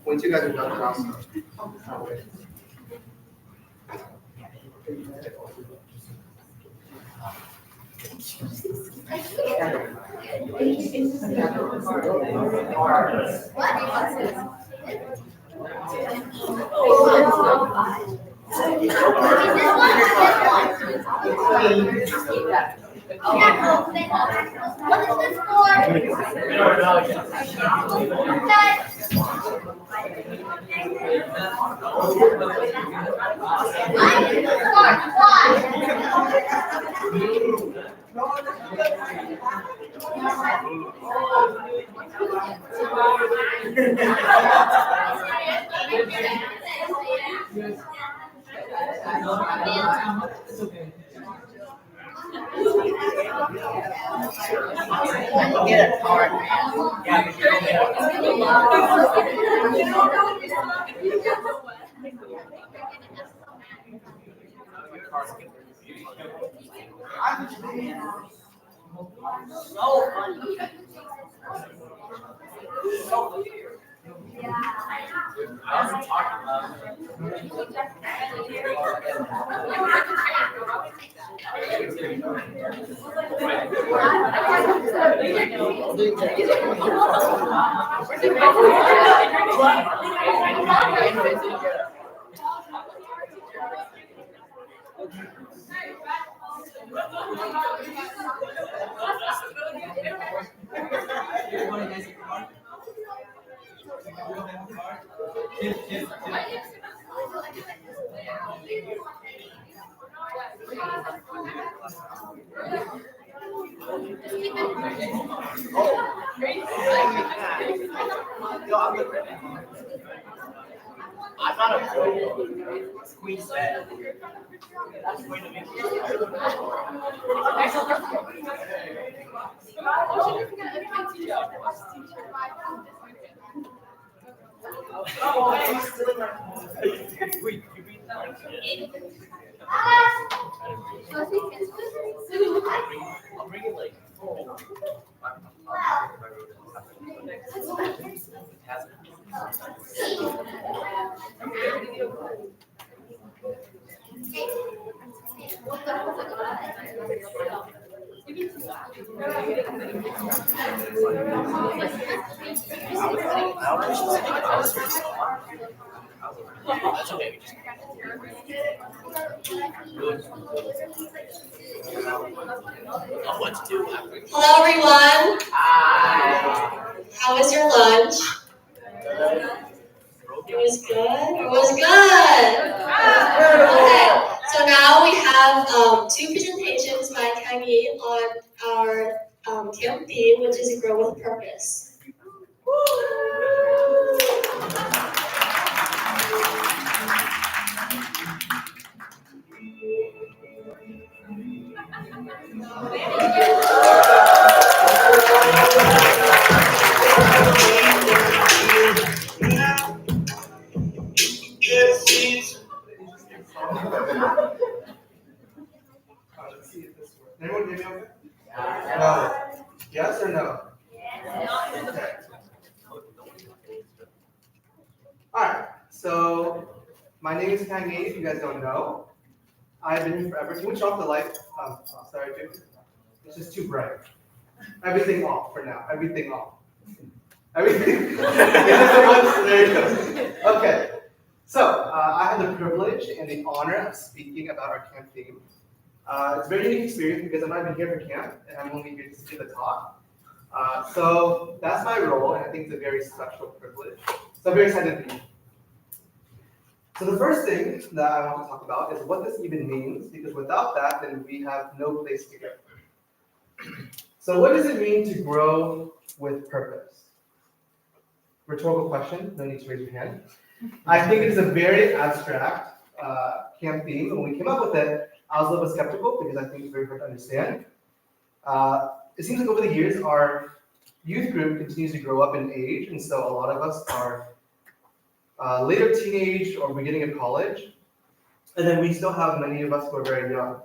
Once you guys are done, I'll start. Get a card. I'm not a squeeze that. That's going to make I'll bring it like that's okay. What to do? Hello, everyone. Hi. How was your lunch? It was good. It was good. Okay. So So now we have two presentations by Khang on our camp theme, which is Grow with Purpose. Let's see if this works. Anyone hear me okay? No. Yes or no? Okay. Alright, so my name is Khang, if you guys don't know. I've been here forever. Can we turn off the light? Sorry, Jim. It's just too bright. Everything off for now. Everything off. Everything. There you go. Okay. So I have the privilege and the honor of speaking about our camp theme. It's a very unique experience because I'm not even here for camp, and I'm only here to see the talk. So that's my role, and I think it's a very special privilege. So I'm very excited to be here. So the first thing that I want to talk about is what this even means, because without that, then we have no place to go. So what does it mean to grow with purpose? Rhetorical question, no need to raise your hand. I think it is a very abstract camp theme, and when we came up with it, I was a little bit skeptical because I think it's very hard to understand. It seems like over the years, our youth group continues to grow up in age, and so a lot of us are later teenage or beginning of college, and then we still have many of us who are very young.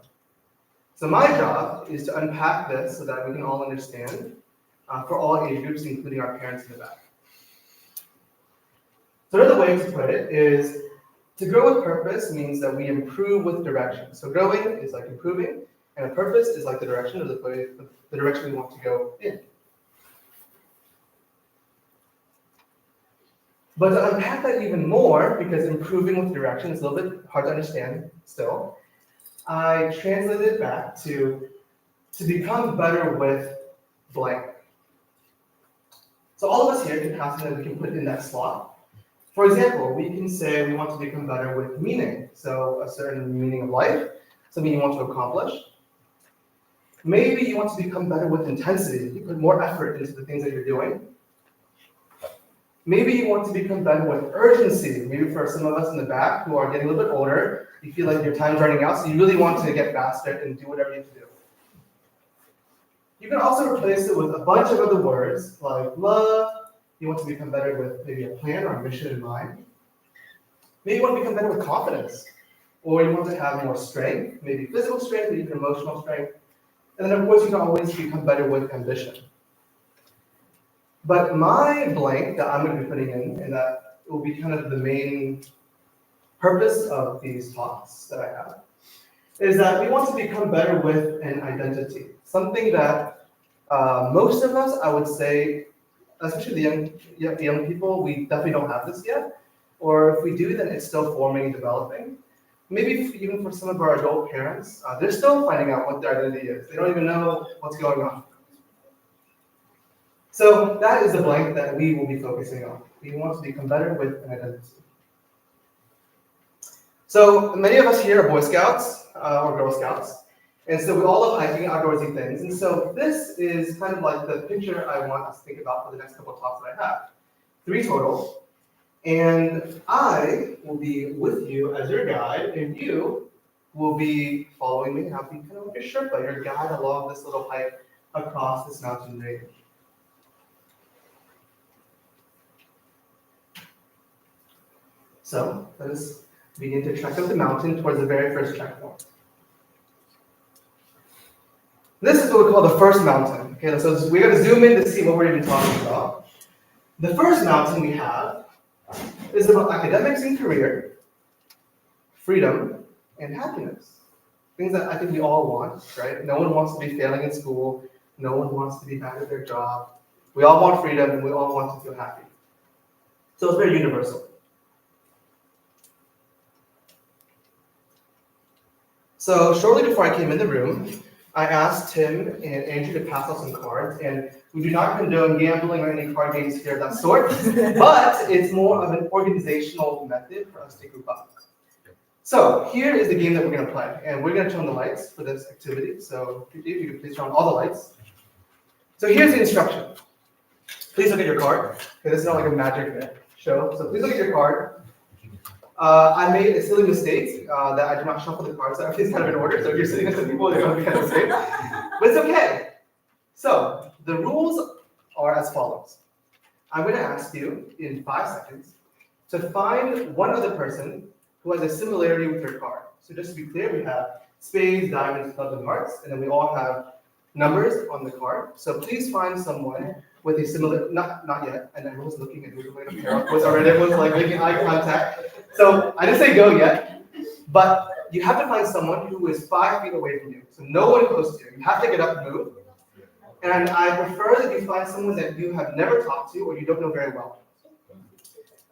So my job is to unpack this so that we can all understand for all age groups, including our parents in the back. So another way to put it is to grow with purpose means that we improve with direction. So growing is like improving, and a purpose is like the direction of the direction we want to go in. But to unpack that even more, because improving with direction is a little bit hard to understand still, I translated it back to become better with blank. So all of us here can have something that we can put in that slot. For example, we can say we want to become better with meaning. So a certain meaning of life, something you want to accomplish. Maybe you want to become better with intensity. You put more effort into the things that you're doing. Maybe you want to become better with urgency. Maybe for some of us in the back who are getting a little bit older, you feel like your time's running out, so you really want to get faster and do whatever you have to do. You can also replace it with a bunch of other words like love. You want to become better with maybe a plan or a mission in mind. Maybe you want to become better with confidence. Or you want to have more strength, maybe physical strength, maybe even emotional strength. And then of course you can always become better with ambition. But my blank that I'm going to be putting in, and that will be kind of the main purpose of these talks that I have, is that we want to become better with an identity. Something that most of us, I would say, especially the young people, we definitely don't have this yet. Or if we do, then it's still forming and developing. Maybe even for some of our adult parents, they're still finding out what their identity is. They don't even know what's going on. So that is the blank that we will be focusing on. We want to become better with an identity. So many of us here are Boy Scouts or Girl Scouts. And so we all love hiking, outdoorsy things. And so this is kind of like the picture I want us to think about for the next couple of talks that I have. 3 total. And I will be with you as your guide, and you will be following me. I'll be kind of like a Sherpa, your guide along this little hike across this mountain range. So let us begin to trek up the mountain towards the very first checkpoint. This is what we call the first mountain. Okay, so we're going to zoom in to see what we're even talking about. The first mountain we have is about academics and career, freedom, and happiness. Things that I think we all want, right? No one wants to be failing in school. No one wants to be bad at their job. We all want freedom, and we all want to feel happy. So it's very universal. So shortly before I came in the room, I asked Tim and Andrew to pass out some cards, and we do not condone gambling or any card games here of that sort, but it's more of an organizational method for us to group up. So here is the game that we're going to play, and we're going to turn on the lights for this activity. So if you could please turn on all the lights. So here's the instruction. Please look at your card. Okay, this is not like a magic show. So please look at your card. I made a silly mistake that I did not shuffle the cards. So everything's kind of in order. So if you're sitting next to people, they're going to be kind of safe. But it's okay. So the rules are as follows. I'm going to ask you in 5 seconds to find one other person who has a similarity with your card. So just to be clear, we have spades, diamonds, clubs, and hearts, and then we all have numbers on the card. So please find someone with a similar, not yet, and everyone's looking at who we're going to pair up with already. Everyone's like making eye contact. So I didn't say go yet, but you have to find someone who is 5 feet away from you. So no one close to you. You have to get up and move. And I prefer that you find someone that you have never talked to or you don't know very well.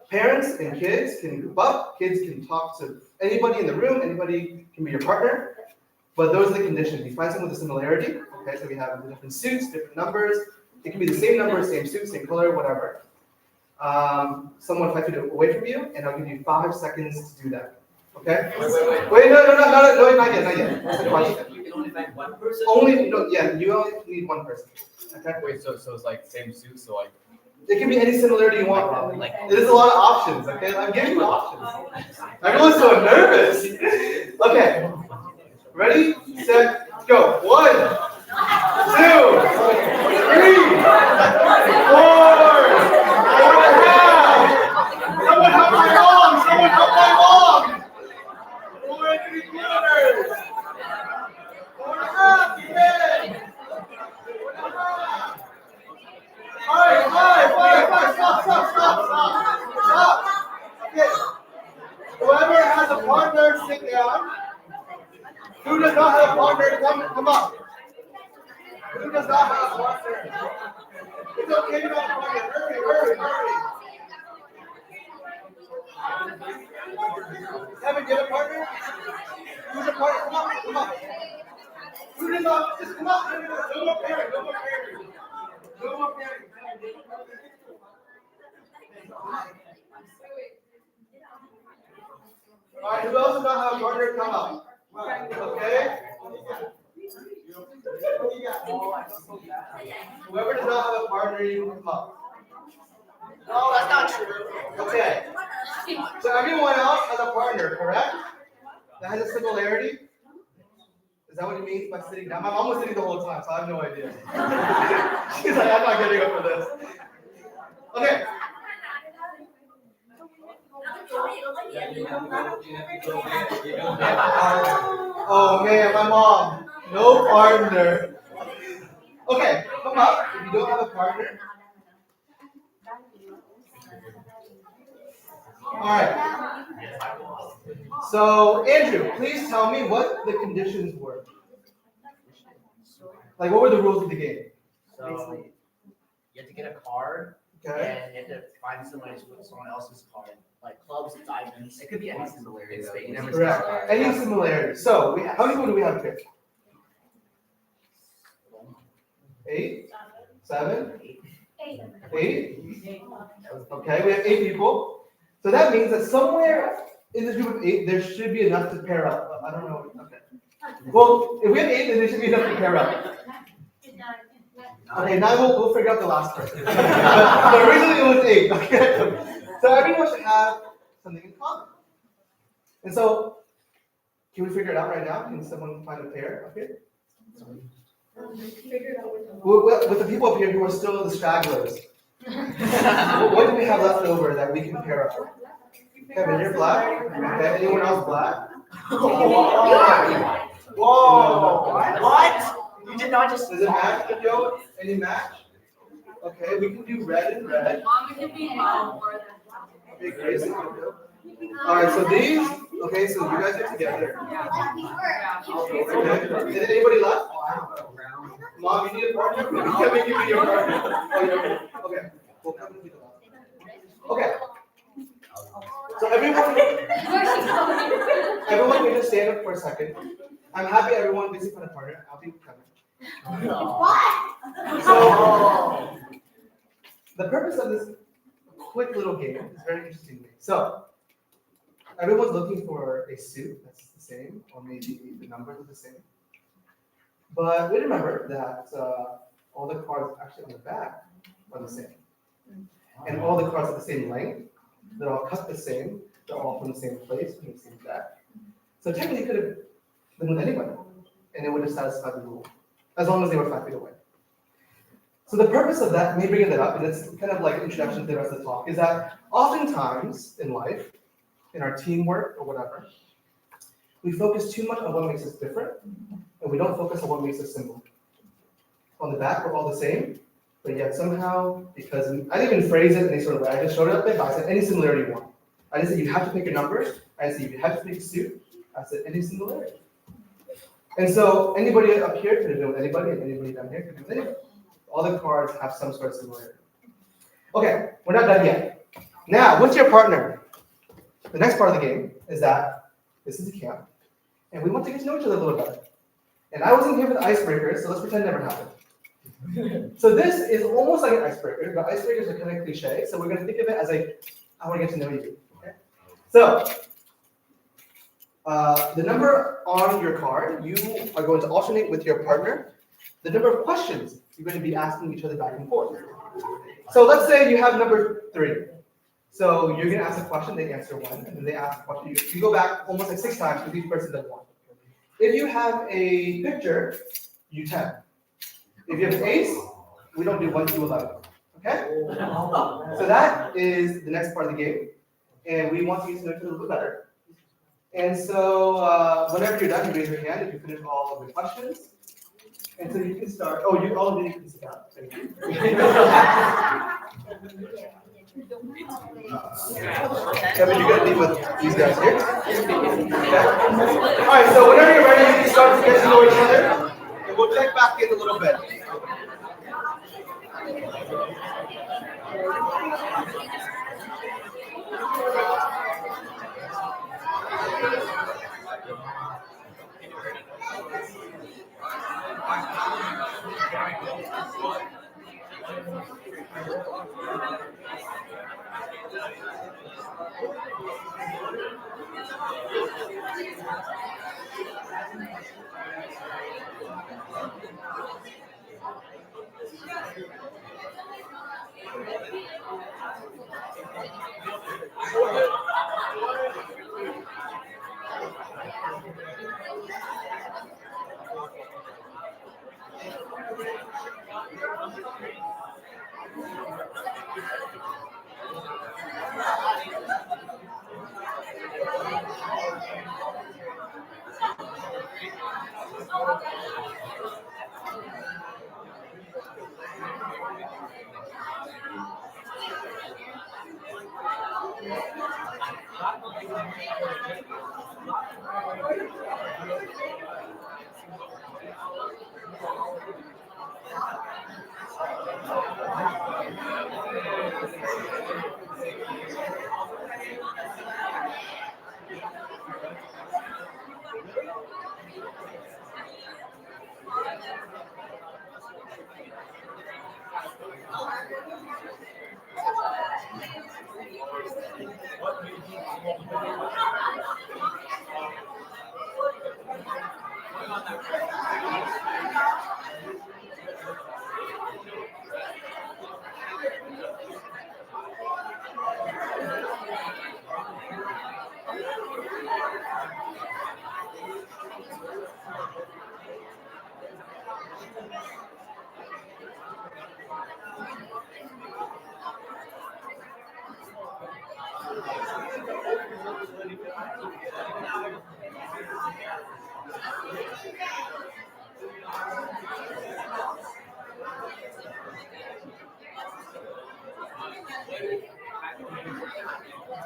Parents and kids can group up. Kids can talk to anybody in the room. Anybody can be your partner. But those are the conditions. You find someone with a similarity. Okay, so we have the different suits, different numbers. It can be the same number, same suit, same color, whatever. Someone 5 feet away from you, and I'll give you 5 seconds to do that. Okay? Wait, no, not yet. That's the question. You can only find one person? You only need one person. Okay? Wait, so it's like same suit, so like. It can be any similarity you want. There's a lot of options, okay? I'm giving you options. Everyone's so nervous. Okay. Ready, set, go. 1, 2, 3, 4. Someone help my mom! Someone help my mom! 4 3/4. 4 1/2. Yeah. 4 1/2. Five. Stop. Okay. Whoever has a partner, sit down. Who does not have a partner, come up. Who does not have a partner? It's okay to not have a partner. Hurry. Kevin, you have a partner? Who's a partner? Come on. Who does not? Just come up. No more pairing. All right, who else does not have a partner? Come up. Okay? Whoever does not have a partner, you can come up. No, that's not true. Okay. So everyone else has a partner, correct? That has a similarity? Is that what it means by sitting down? My mom was sitting the whole time, so I have no idea. She's like, I'm not getting up for this. Okay. Oh man, my mom. No partner. Okay, come up. If you don't have a partner. Alright. So, Andrew, please tell me what the conditions were. Like, what were the rules of the game? So, you have to get a card, Okay. and you have to find somebody with someone else's card. Like clubs, diamonds. It could be any similarity. Correct. Any similarity. So, how many people do we have picked? 8? 7? 8? Okay, we have 8 people. So that means that somewhere in this group of 8, there should be enough to pair up. I don't know. Okay. Well, if we have 8, then there should be enough to pair up. Okay, now we'll figure out the last person. But originally it was 8. Okay. So everyone should have something in common. And so, can we figure it out right now? Can someone find a pair up here? With the people up here who are still the stragglers. What do we have left over that we can pair up? Kevin, you're black. Okay, anyone else black? Whoa! What? You did not just. Does it match, Joe? Any match? Okay, we can do red and red. Okay, Grace. Alright, so these, okay, so you guys are together. Okay. Is anybody left? Mom, you need a partner? Kevin, give me your partner. Oh, okay. Well, Kevin, be the last. Okay. So everyone can just stand up for a second. I'm happy everyone basically found a partner. I'll be Kevin. So the purpose of this quick little game is very interesting to me. So everyone's looking for a suit that's the same, or maybe the numbers are the same. But we remember that all the cards actually on the back are the same. And all the cards are the same length. They're all cut the same. They're all from the same place, from the same deck. So technically, it could have been with anybody, and it would have satisfied the rule, as long as they were 5 feet away. So the purpose of that, me bringing that up, and it's kind of like an introduction to the rest of the talk, is that oftentimes in life, in our teamwork or whatever, we focus too much on what makes us different, and we don't focus on what makes us simple. On the back, we're all the same, but yet somehow, because I didn't even phrase it in any sort of way, I just showed it up there, but I said any similarity you want. I didn't say you have to pick your numbers, I didn't say you have to pick a suit, I said any similarity. And so anybody up here could have been with anybody, and anybody down here could have been with anybody. All the cards have some sort of similarity. Okay, we're not done yet. Now, with your partner, the next part of the game is that this is a camp, and we want to get to know each other a little better. And I wasn't here for the icebreakers, so let's pretend it never happened. So this is almost like an icebreaker, but icebreakers are kind of cliche, so we're going to think of it as like, I want to get to know you. Okay? So, the number on your card, you are going to alternate with your partner the number of questions you're going to be asking each other back and forth. So let's say you have number 3. So you're going to ask a question, they answer 1, and then they ask a question. You go back almost like 6 times because each person does 1. If you have a picture, you 10. If you have an ace, we don't do 1 to 11. Okay? So that is the next part of the game, and we want to get to know each other a little bit better. And so whenever you're done, you raise your hand if you finish all of the questions. And so you can start. Oh, you all of you can sit down. Thank you. Kevin, you're gonna be with these guys here. Okay. All right. So whenever you're ready, you can start to get to know each other, and we'll check back in a little bit.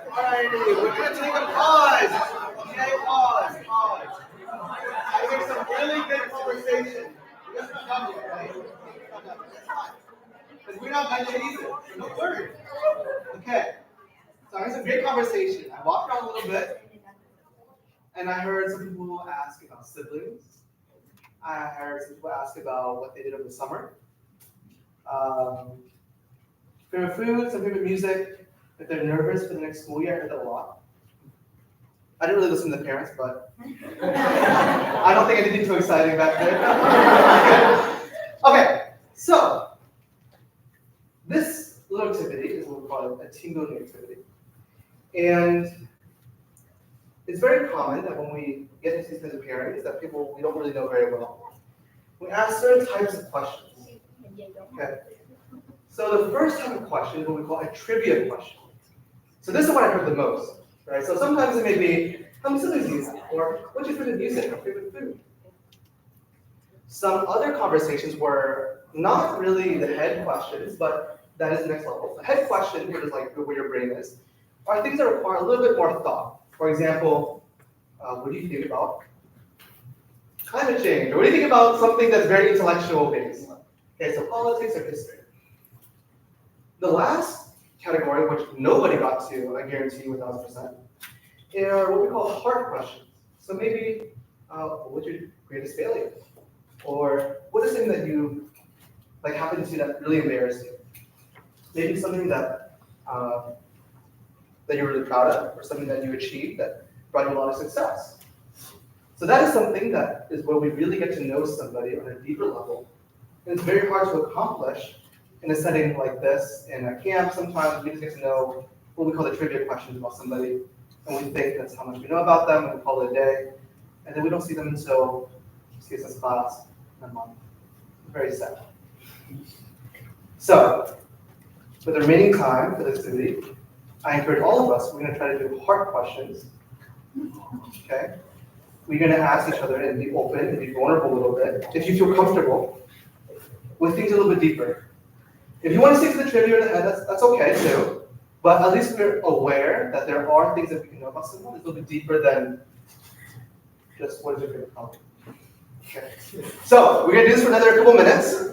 Alrighty, we're going to take a pause. Okay, pause. I hear some really good conversation. You guys are not done yet, right? Because we're not done yet either. Don't worry. Okay. So I heard some great conversation. I walked around a little bit, and I heard some people ask about siblings. I heard some people ask about what they did over the summer. Favorite food, some favorite music. If they're nervous for the next school year, I heard that a lot. I didn't really listen to the parents, but I don't think anything too exciting back there. Okay, so this little activity is what we call a team building activity. And it's very common that when we get into these kinds of pairings that people we don't really know very well, we ask certain types of questions. Okay. So the first type of question is what we call a trivia question. So this is what I heard the most, right? So sometimes it may be, how many siblings do you have? Or what's your favorite music or favorite food? Some other conversations were not really the head questions, but that is the next level. The head question, which is like where your brain is, are things that require a little bit more thought. For example, what do you think about climate change? Or what do you think about something that's very intellectual based? Okay, so politics or history. The last category, which nobody got to, I guarantee you 1,000%, are what we call hard questions. So maybe, what's your greatest failure? Or what is something that you like happened to that really embarrassed you? Maybe something that that you're really proud of, or something that you achieved that brought you a lot of success. So that is something that is where we really get to know somebody on a deeper level. And it's very hard to accomplish in a setting like this. In a camp, sometimes we just get to know what we call the trivia questions about somebody, and we think that's how much we know about them, and we call it a day. And then we don't see them until CSS class in a month. Very sad. So, for the remaining time for this activity, I encourage all of us, we're going to try to do hard questions. Okay? We're going to ask each other and be open and be vulnerable a little bit, if you feel comfortable, with things a little bit deeper. If you want to stick to the trivia in the head, that's okay too. But at least we're aware that there are things that we can know about someone that's a little bit deeper than just what is your favorite color. Okay. So we're going to do this for another couple minutes.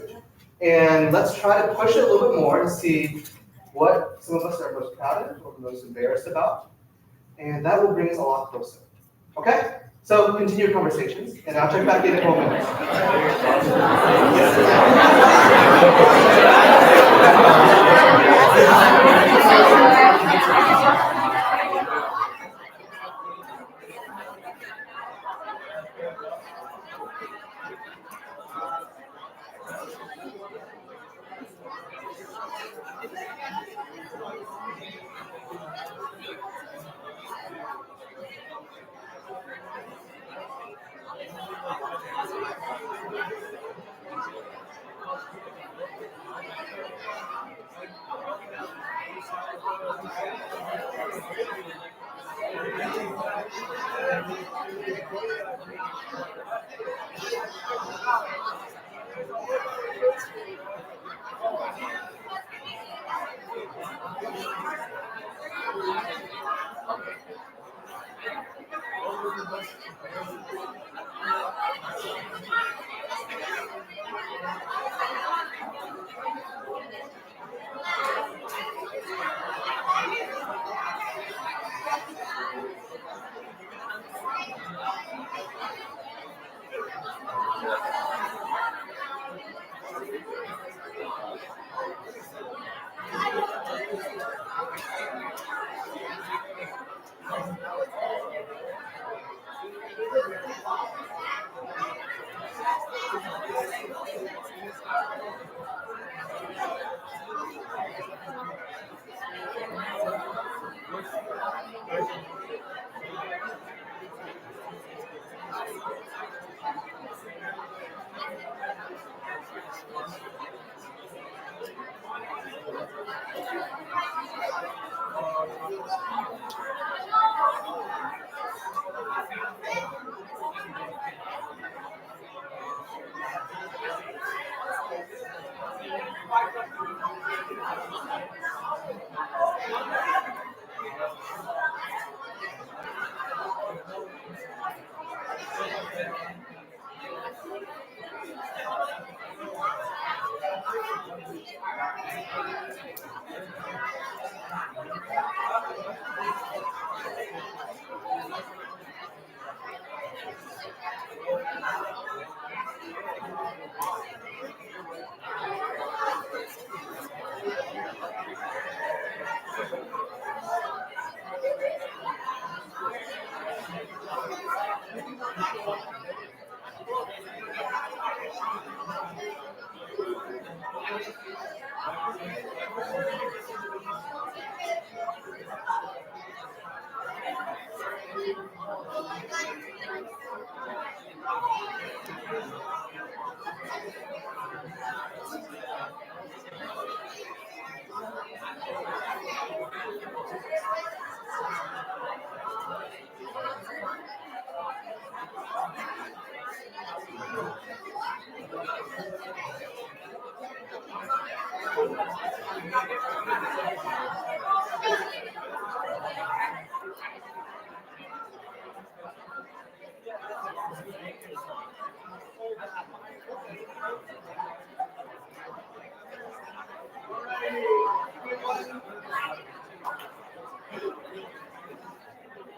And let's try to push it a little bit more and see what some of us are most proud of or most embarrassed about. And that will bring us a lot closer. Okay? So continue your conversations, and I'll check back in a couple minutes.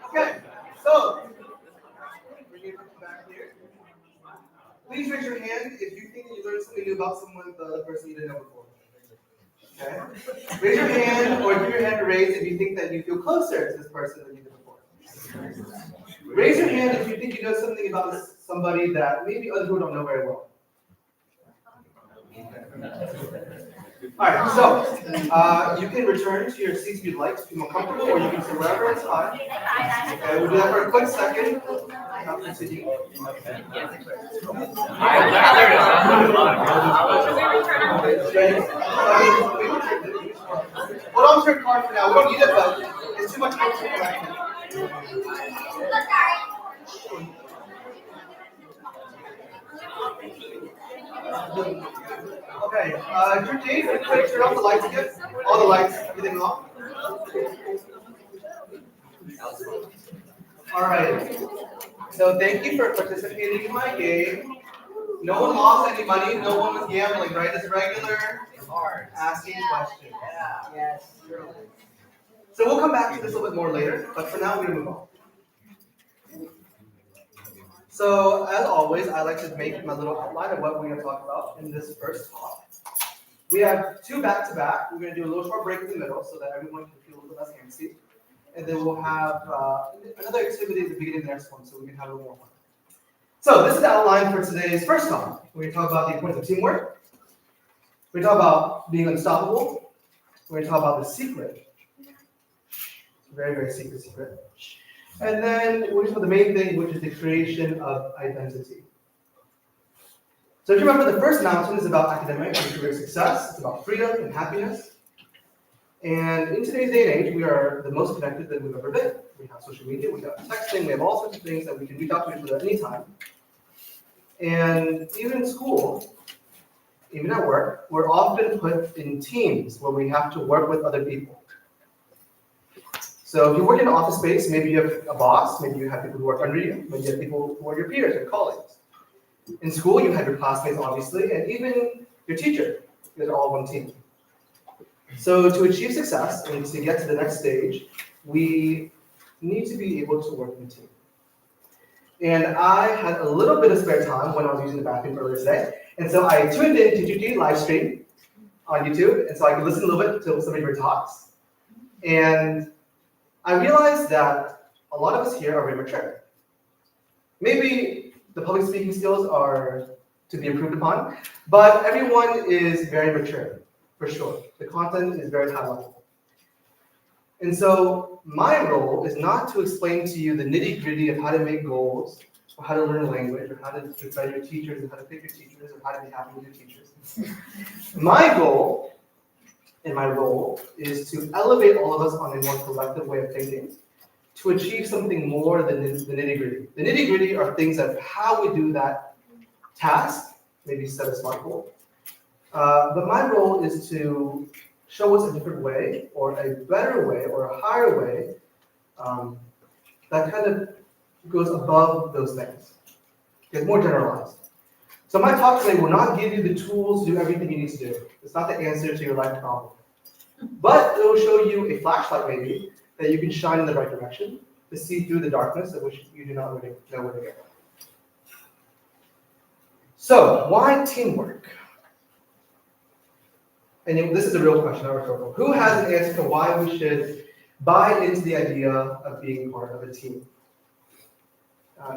Okay, so bring it back here. Please raise your hand if you think that you learned something new about someone, the other person you didn't know before. Okay? Raise your hand or give your hand raised if you think that you feel closer to this person than you did before. Raise your hand if you think you know something about somebody that maybe other people don't know very well. Alright, so you can return to your seats if you'd like to be more comfortable, or you can sit wherever it's hot. Okay, we'll do that for a quick second. I'll continue. Well, don't turn card for now. We don't need it, but it's too much information. Okay, Dave, quick, turn off the lights again. All the lights, everything off. All right. So thank you for participating in my game. No one lost any money. No one was gambling, right? It's regular asking questions. Yeah. Yes. So we'll come back to this a little bit more later, but for now we're gonna move on. So as always, I like to make my little outline of what we're gonna talk about in this first talk. We have two back-to-back. We're gonna do a little short break in the middle so that everyone can feel a little bit less antsy. And then we'll have another activity at the beginning of the next one so we can have a little more fun. So this is the outline for today's first talk. We're gonna talk about the importance of teamwork. We're gonna talk about being unstoppable. We're gonna talk about the secret. Very, very secret. And then we're going to talk about the main thing, which is the creation of identity. So if you remember, the first mountain is about academic and career success. It's about freedom and happiness. And in today's day and age, we are the most connected that we've ever been. We have social media, we have texting, we have all sorts of things that we can reach out to each other at any time. And even in school, even at work, we're often put in teams where we have to work with other people. So if you work in an office space, maybe you have a boss, maybe you have people who work under you, maybe you have people who are your peers, your colleagues. In school, you have your classmates, obviously, and even your teacher. You guys are all one team. So to achieve success and to get to the next stage, we need to be able to work in a team. And I had a little bit of spare time when I was using the bathroom earlier today, and so I tuned in to GG live stream on YouTube, and so I could listen a little bit to some of your talks. And I realized that a lot of us here are very mature. Maybe the public speaking skills are to be improved upon, but everyone is very mature, for sure. The content is very high level. And so my role is not to explain to you the nitty-gritty of how to make goals, or how to learn a language, or how to defend your teachers, and how to pick your teachers, or how to be happy with your teachers. My goal and my role is to elevate all of us on a more collective way of thinking to achieve something more than the nitty-gritty. The nitty-gritty are things of how we do that task, maybe set a smart goal. But my role is to show us a different way, or a better way, or a higher way that kind of goes above those things. It's more generalized. So my talk today will not give you the tools to do everything you need to do. It's not the answer to your life problem. But it will show you a flashlight maybe that you can shine in the right direction to see through the darkness of which you do not really know where to go. So why teamwork? And this is a real question, not rhetorical. Who has an answer to why we should buy into the idea of being part of a team?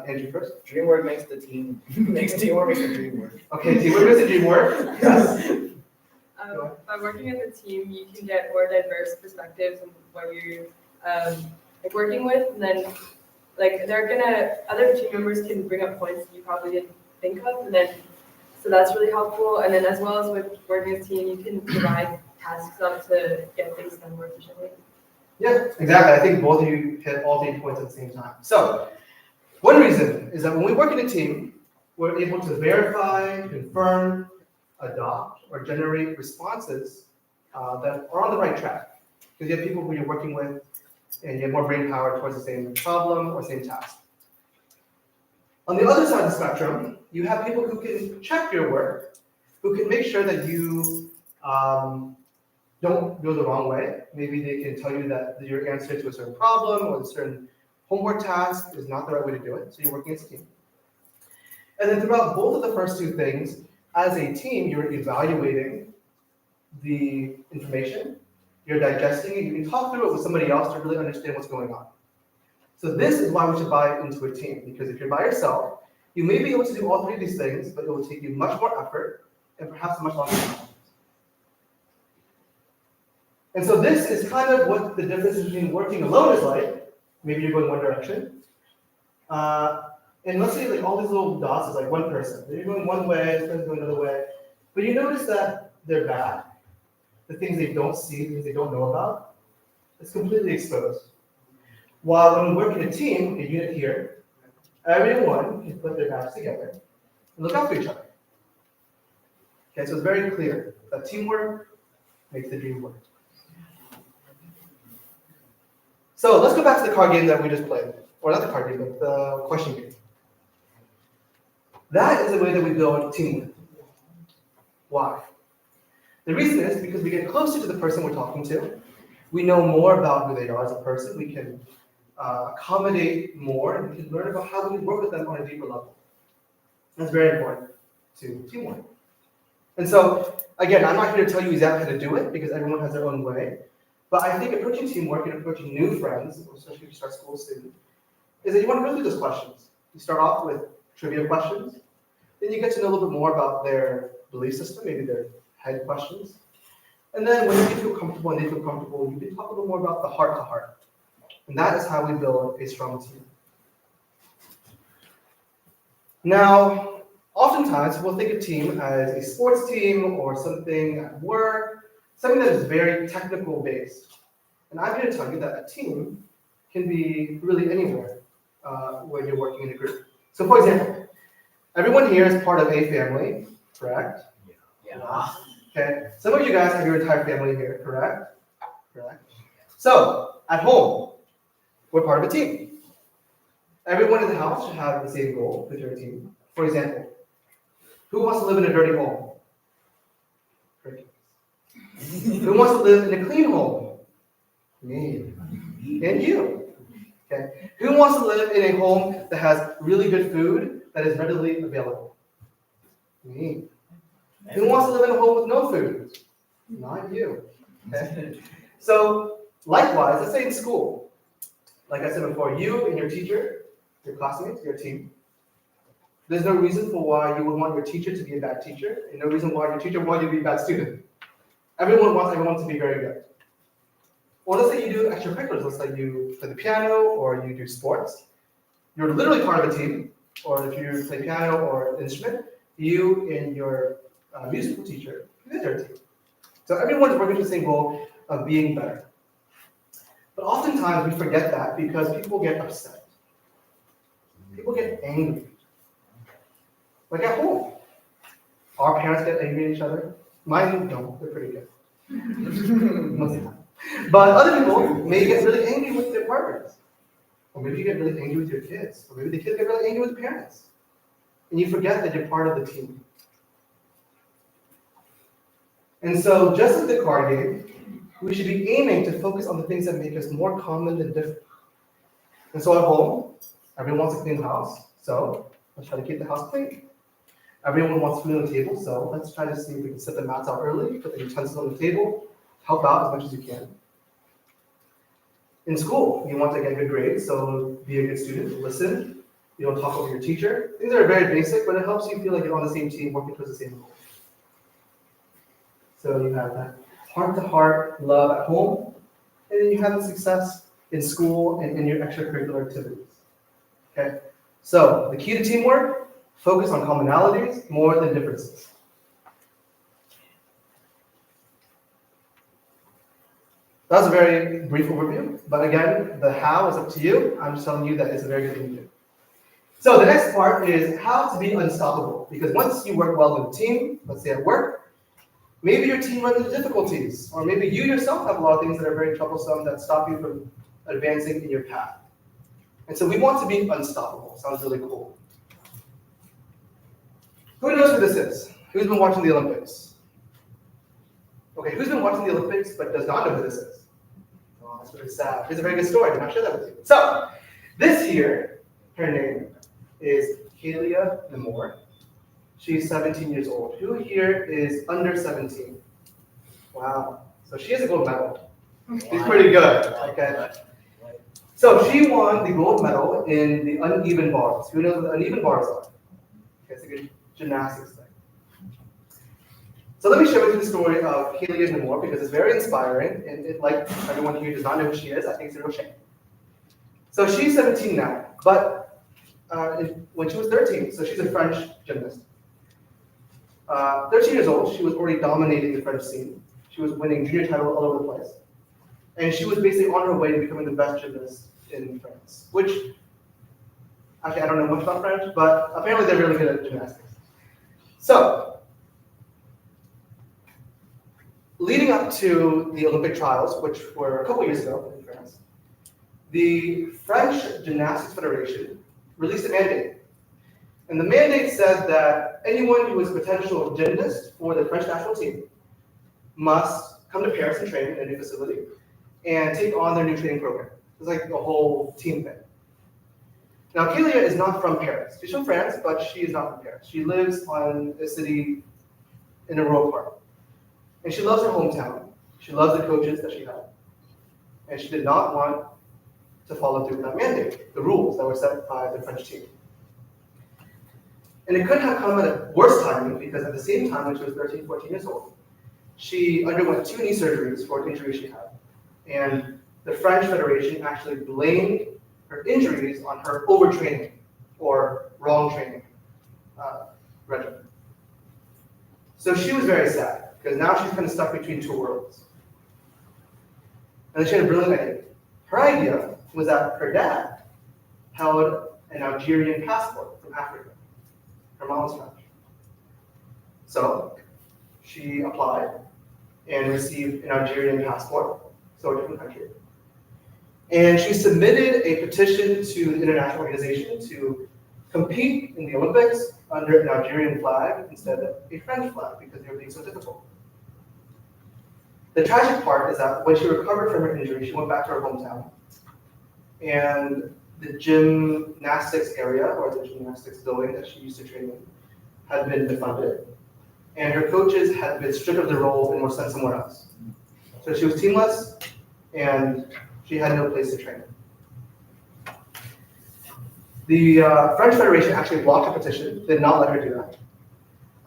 Andrew first. Dreamwork makes the team. Teamwork makes the dream work. Okay, teamwork makes the dream work. Yes. By working as a team, you can get more diverse perspectives on what you're like working with, and then like other team members can bring up points that you probably didn't think of, and then so that's really helpful. And then as well as with working as a team, you can divide tasks up to get things done more efficiently. Yeah, exactly. I think both of you hit all 3 points at the same time. So one reason is that when we work in a team, we're able to verify, confirm, adopt, or generate responses that are on the right track. Because you have people who you're working with and you have more brain power towards the same problem or same task. On the other side of the spectrum, you have people who can check your work, who can make sure that you don't go the wrong way. Maybe they can tell you that your answer to a certain problem or a certain homework task is not the right way to do it, so you're working as a team. And then throughout both of the first two things, as a team, you're evaluating the information, you're digesting it, you can talk through it with somebody else to really understand what's going on. So this is why we should buy into a team, because if you're by yourself, you may be able to do all three of these things, but it will take you much more effort and perhaps much longer time. And so this is kind of what the difference between working alone is like. Maybe you're going one direction. And let's say like all these little dots is like one person. They're going one way, this person's going another way. But you notice that they're bad. The things they don't see, the things they don't know about, it's completely exposed. While when we work in a team, a unit here, everyone can put their backs together and look out for each other. Okay, so it's very clear that teamwork makes the dream work. So let's go back to the card game that we just played. Or not the card game, but the question game. That is the way that we build teamwork. Why? The reason is because we get closer to the person we're talking to. We know more about who they are as a person. We can accommodate more, and we can learn about how we can work with them on a deeper level. That's very important to teamwork. And so, again, I'm not here to tell you exactly how to do it, because everyone has their own way. But I think approaching teamwork and approaching new friends, especially if you start school soon, is that you want to go through those questions. You start off with trivia questions, then you get to know a little bit more about their belief system, maybe their head questions. And then when you feel comfortable and they feel comfortable, you can talk a little more about the heart to heart. And that is how we build a strong team. Now, oftentimes we'll think of team as a sports team or something at work, something that is very technical based. And I'm here to tell you that a team can be really anywhere when you're working in a group. So for example, everyone here is part of a family, correct? Yeah. Okay, some of you guys have your entire family here, correct? Correct. So, at home, we're part of a team. Everyone in the house should have the same goal with your team. For example, who wants to live in a dirty home? Who wants to live in a clean home? Me. And you. Okay. Who wants to live in a home that has really good food that is readily available? Me. Who wants to live in a home with no food? Not you. Okay. So, likewise, let's say in school, like I said before, you and your teacher, your classmates, your team, there's no reason for why you would want your teacher to be a bad teacher, and no reason why your teacher would want you to be a bad student. Everyone wants everyone to be very good. Or let's say you do extracurriculars, let's say you play the piano or you do sports. You're literally part of a team, or if you play piano or an instrument, you and your musical teacher, you're a team. So everyone is working to the same goal of being better. But oftentimes we forget that because people get upset. People get angry. Like at home. Our parents get angry at each other. Mine don't, they're pretty good. Most of the time. But other people may get really angry with their partners. Or maybe you get really angry with your kids. Or maybe the kids get really angry with the parents. And you forget that you're part of the team. And so, just as the card game, we should be aiming to focus on the things that make us more common than different. And so at home, everyone wants a clean house, so let's try to keep the house clean. Everyone wants food on the table, so let's try to see if we can set the mats out early, put the utensils on the table, help out as much as you can. In school, you want to get good grades, so be a good student, listen, you don't talk over your teacher. Things are very basic, but it helps you feel like you're on the same team, working towards the same goal. So you have that heart-to-heart love at home, and then you have the success in school and in your extracurricular activities. Okay? So the key to teamwork, focus on commonalities more than differences. That was a very brief overview, but again, the how is up to you. I'm just telling you that it's a very good thing to do. So the next part is how to be unstoppable. Because once you work well with a team, let's say at work, maybe your team runs into difficulties, or maybe you yourself have a lot of things that are very troublesome that stop you from advancing in your path. And so we want to be unstoppable. Sounds really cool. Who knows who this is? Who's been watching the Olympics? Okay, who's been watching the Olympics but does not know who this is? Oh, that's really sad. Here's a very good story. I'm not share that with you. So, this here, her name is Kalia Namor. She's 17 years old. Who here is under 17? Wow. So she has a gold medal. She's pretty good. Okay. So she won the gold medal in the uneven bars. Who knows what the uneven bars are? Okay, it's a good gymnastics thing. So let me share with you the story of Kalia Namor because it's very inspiring, and like everyone here does not know who she is, I think it's a real shame. So she's 17 now, but when she was 13, so she's a French gymnast. 13 years old, she was already dominating the French scene. She was winning junior titles all over the place. And she was basically on her way to becoming the best gymnast in France, which, actually I don't know much about French, but apparently they're really good at gymnastics. So, leading up to the Olympic trials, which were a couple years ago in France, the French Gymnastics Federation released a mandate. And the mandate said that anyone who is a potential gymnast for the French national team must come to Paris and train in a new facility and take on their new training program. It's like the whole team thing. Now, Kalia is not from Paris. She's from France, but she is not from Paris. She lives in a city in a rural part. And she loves her hometown. She loves the coaches that she had. And she did not want to follow through with that mandate, the rules that were set by the French team. And it couldn't have come at a worse timing because at the same time when she was 13, 14 years old, she underwent 2 knee surgeries for an injury she had. And the French Federation actually blamed her injuries on her overtraining or wrong training regimen. So she was very sad because now she's kind of stuck between 2 worlds. And then she had a brilliant idea. Her idea was that her dad held an Algerian passport from Africa. Her mom was French. So she applied and received an Algerian passport, so a different country. And she submitted a petition to the international organization to compete in the Olympics under an Algerian flag instead of a French flag because they were being so difficult. The tragic part is that when she recovered from her injury, she went back to her hometown. And the gymnastics area, or the gymnastics building that she used to train in, had been defunded. And her coaches had been stripped of their roles and were sent somewhere else. So she was teamless, and she had no place to train. The French Federation actually blocked her petition, did not let her do that,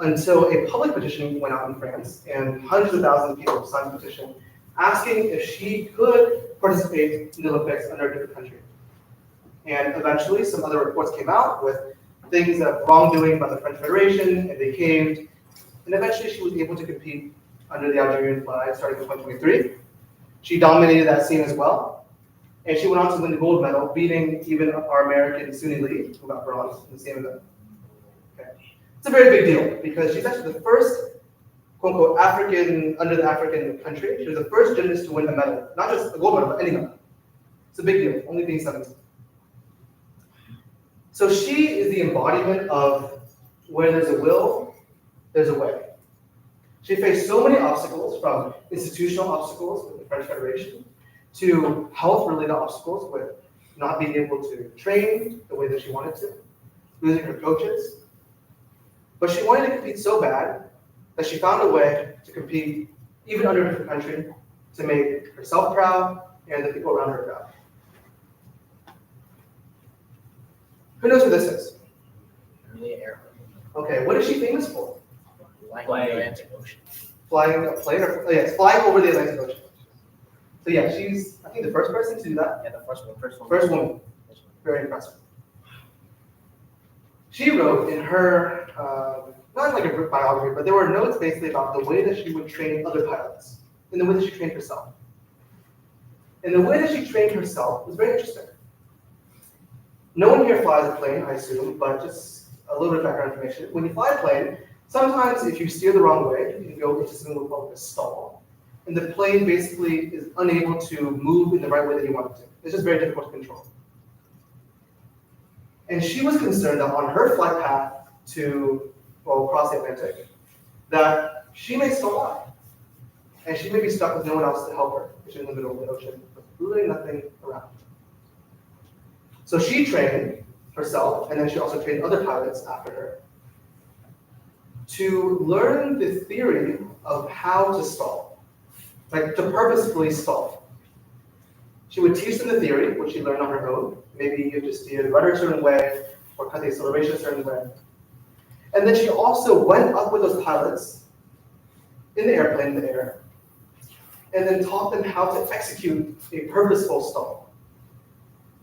until a public petition went out in France, and hundreds of thousands of people signed the petition asking if she could participate in the Olympics under a different country. And eventually, some other reports came out with things of wrongdoing by the French Federation, and they caved. And eventually, she was able to compete under the Algerian flag starting in 2023. She dominated that scene as well. And she went on to win the gold medal, beating even our American Suni Lee, who got bronze in the same event. Okay. It's a very big deal because she's actually the first, quote unquote, African, under the African country. She was the first gymnast to win a medal, not just a gold medal, but any medal. It's a big deal, only being 17. So she is the embodiment of where there's a will, there's a way. She faced so many obstacles, from institutional obstacles with the French Federation to health-related obstacles with not being able to train the way that she wanted to, losing her coaches. But she wanted to compete so bad that she found a way to compete even under a different country to make herself proud and the people around her proud. Who knows who this is? Okay, what is she famous for? Flying the Atlantic Ocean. Flying a plane, or yes, flying over the Atlantic Ocean. So yeah, she's, I think, the first person to do that. Yeah, the first one. First woman. Very impressive. She wrote in her, not like a biography, but there were notes basically about the way that she would train other pilots and the way that she trained herself. And the way that she trained herself was very interesting. No one here flies a plane, I assume, but just a little bit of background information. When you fly a plane, sometimes if you steer the wrong way, you can go into something called a stall. And the plane basically is unable to move in the right way that you want it to. It's just very difficult to control. And she was concerned that on her flight path to, well, across the Atlantic, that she may stall out. And she may be stuck with no one else to help her, which is in the middle of the ocean, with really nothing around. So she trained herself, and then she also trained other pilots after her, to learn the theory of how to stall, like to purposefully stall. She would teach them the theory, which she learned on her own. Maybe you have to steer the rudder a certain way, or cut the acceleration a certain way. And then she also went up with those pilots in the airplane, in the air, and then taught them how to execute a purposeful stall,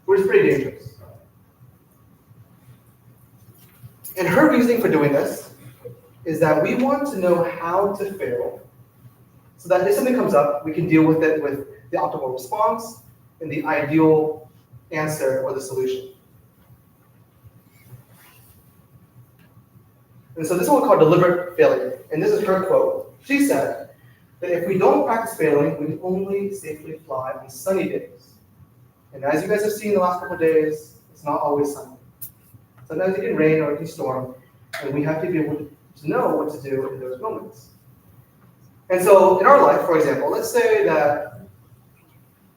which is pretty dangerous. And her reasoning for doing this is that we want to know how to fail, so that if something comes up, we can deal with it with the optimal response and the ideal answer or the solution. And so this is what we call deliberate failure. And this is her quote. She said that if we don't practice failing, we can only safely fly on sunny days. And as you guys have seen the last couple of days, it's not always sunny. Sometimes it can rain or it can storm, and we have to be able to know what to do in those moments. And so in our life, for example, let's say that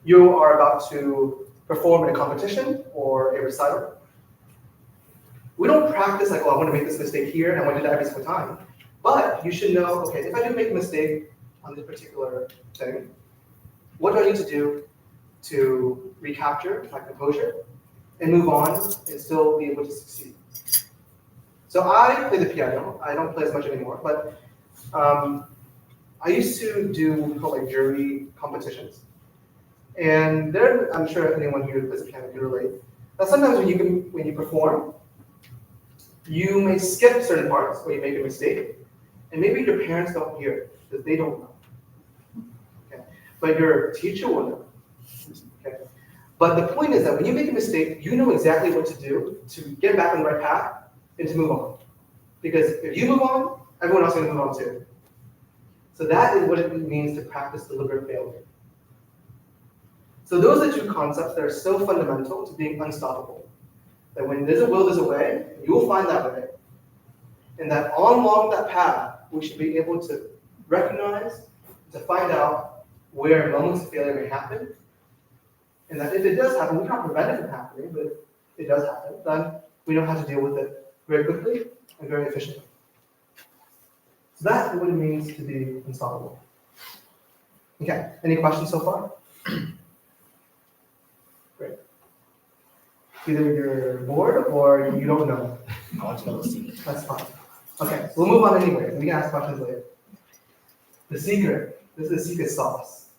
you are about to perform in a competition or a recital. We don't practice like, oh, I want to make this mistake here, and I want to do that every single time. But you should know, okay, if I do make a mistake on this particular thing, what do I need to do to recapture my composure and move on and still be able to succeed? So I play the piano. I don't play as much anymore, but I used to do what we call like jury competitions. And there, I'm sure anyone here who plays the piano can relate. That sometimes when you perform, you may skip certain parts or you make a mistake, and maybe your parents don't hear it because they don't know. Okay. But your teacher will know. Okay. But the point is that when you make a mistake, you know exactly what to do to get back on the right path and to move on. Because if you move on, everyone else is going to move on too. So that is what it means to practice deliberate failure. So those are two concepts that are so fundamental to being unstoppable. That when there's a will, there's a way, you will find that way. And that along that path, we should be able to recognize, to find out where moments of failure may happen. And that if it does happen, we can't prevent it from happening, but if it does happen, then we know how to deal with it very quickly and very efficiently. So that's what it means to be unstoppable. Okay, any questions so far? Great. Either you're bored or you don't know. I want to know the secret. That's fine. Okay, so we'll move on anyway. We can ask questions later. The secret. This is the secret sauce.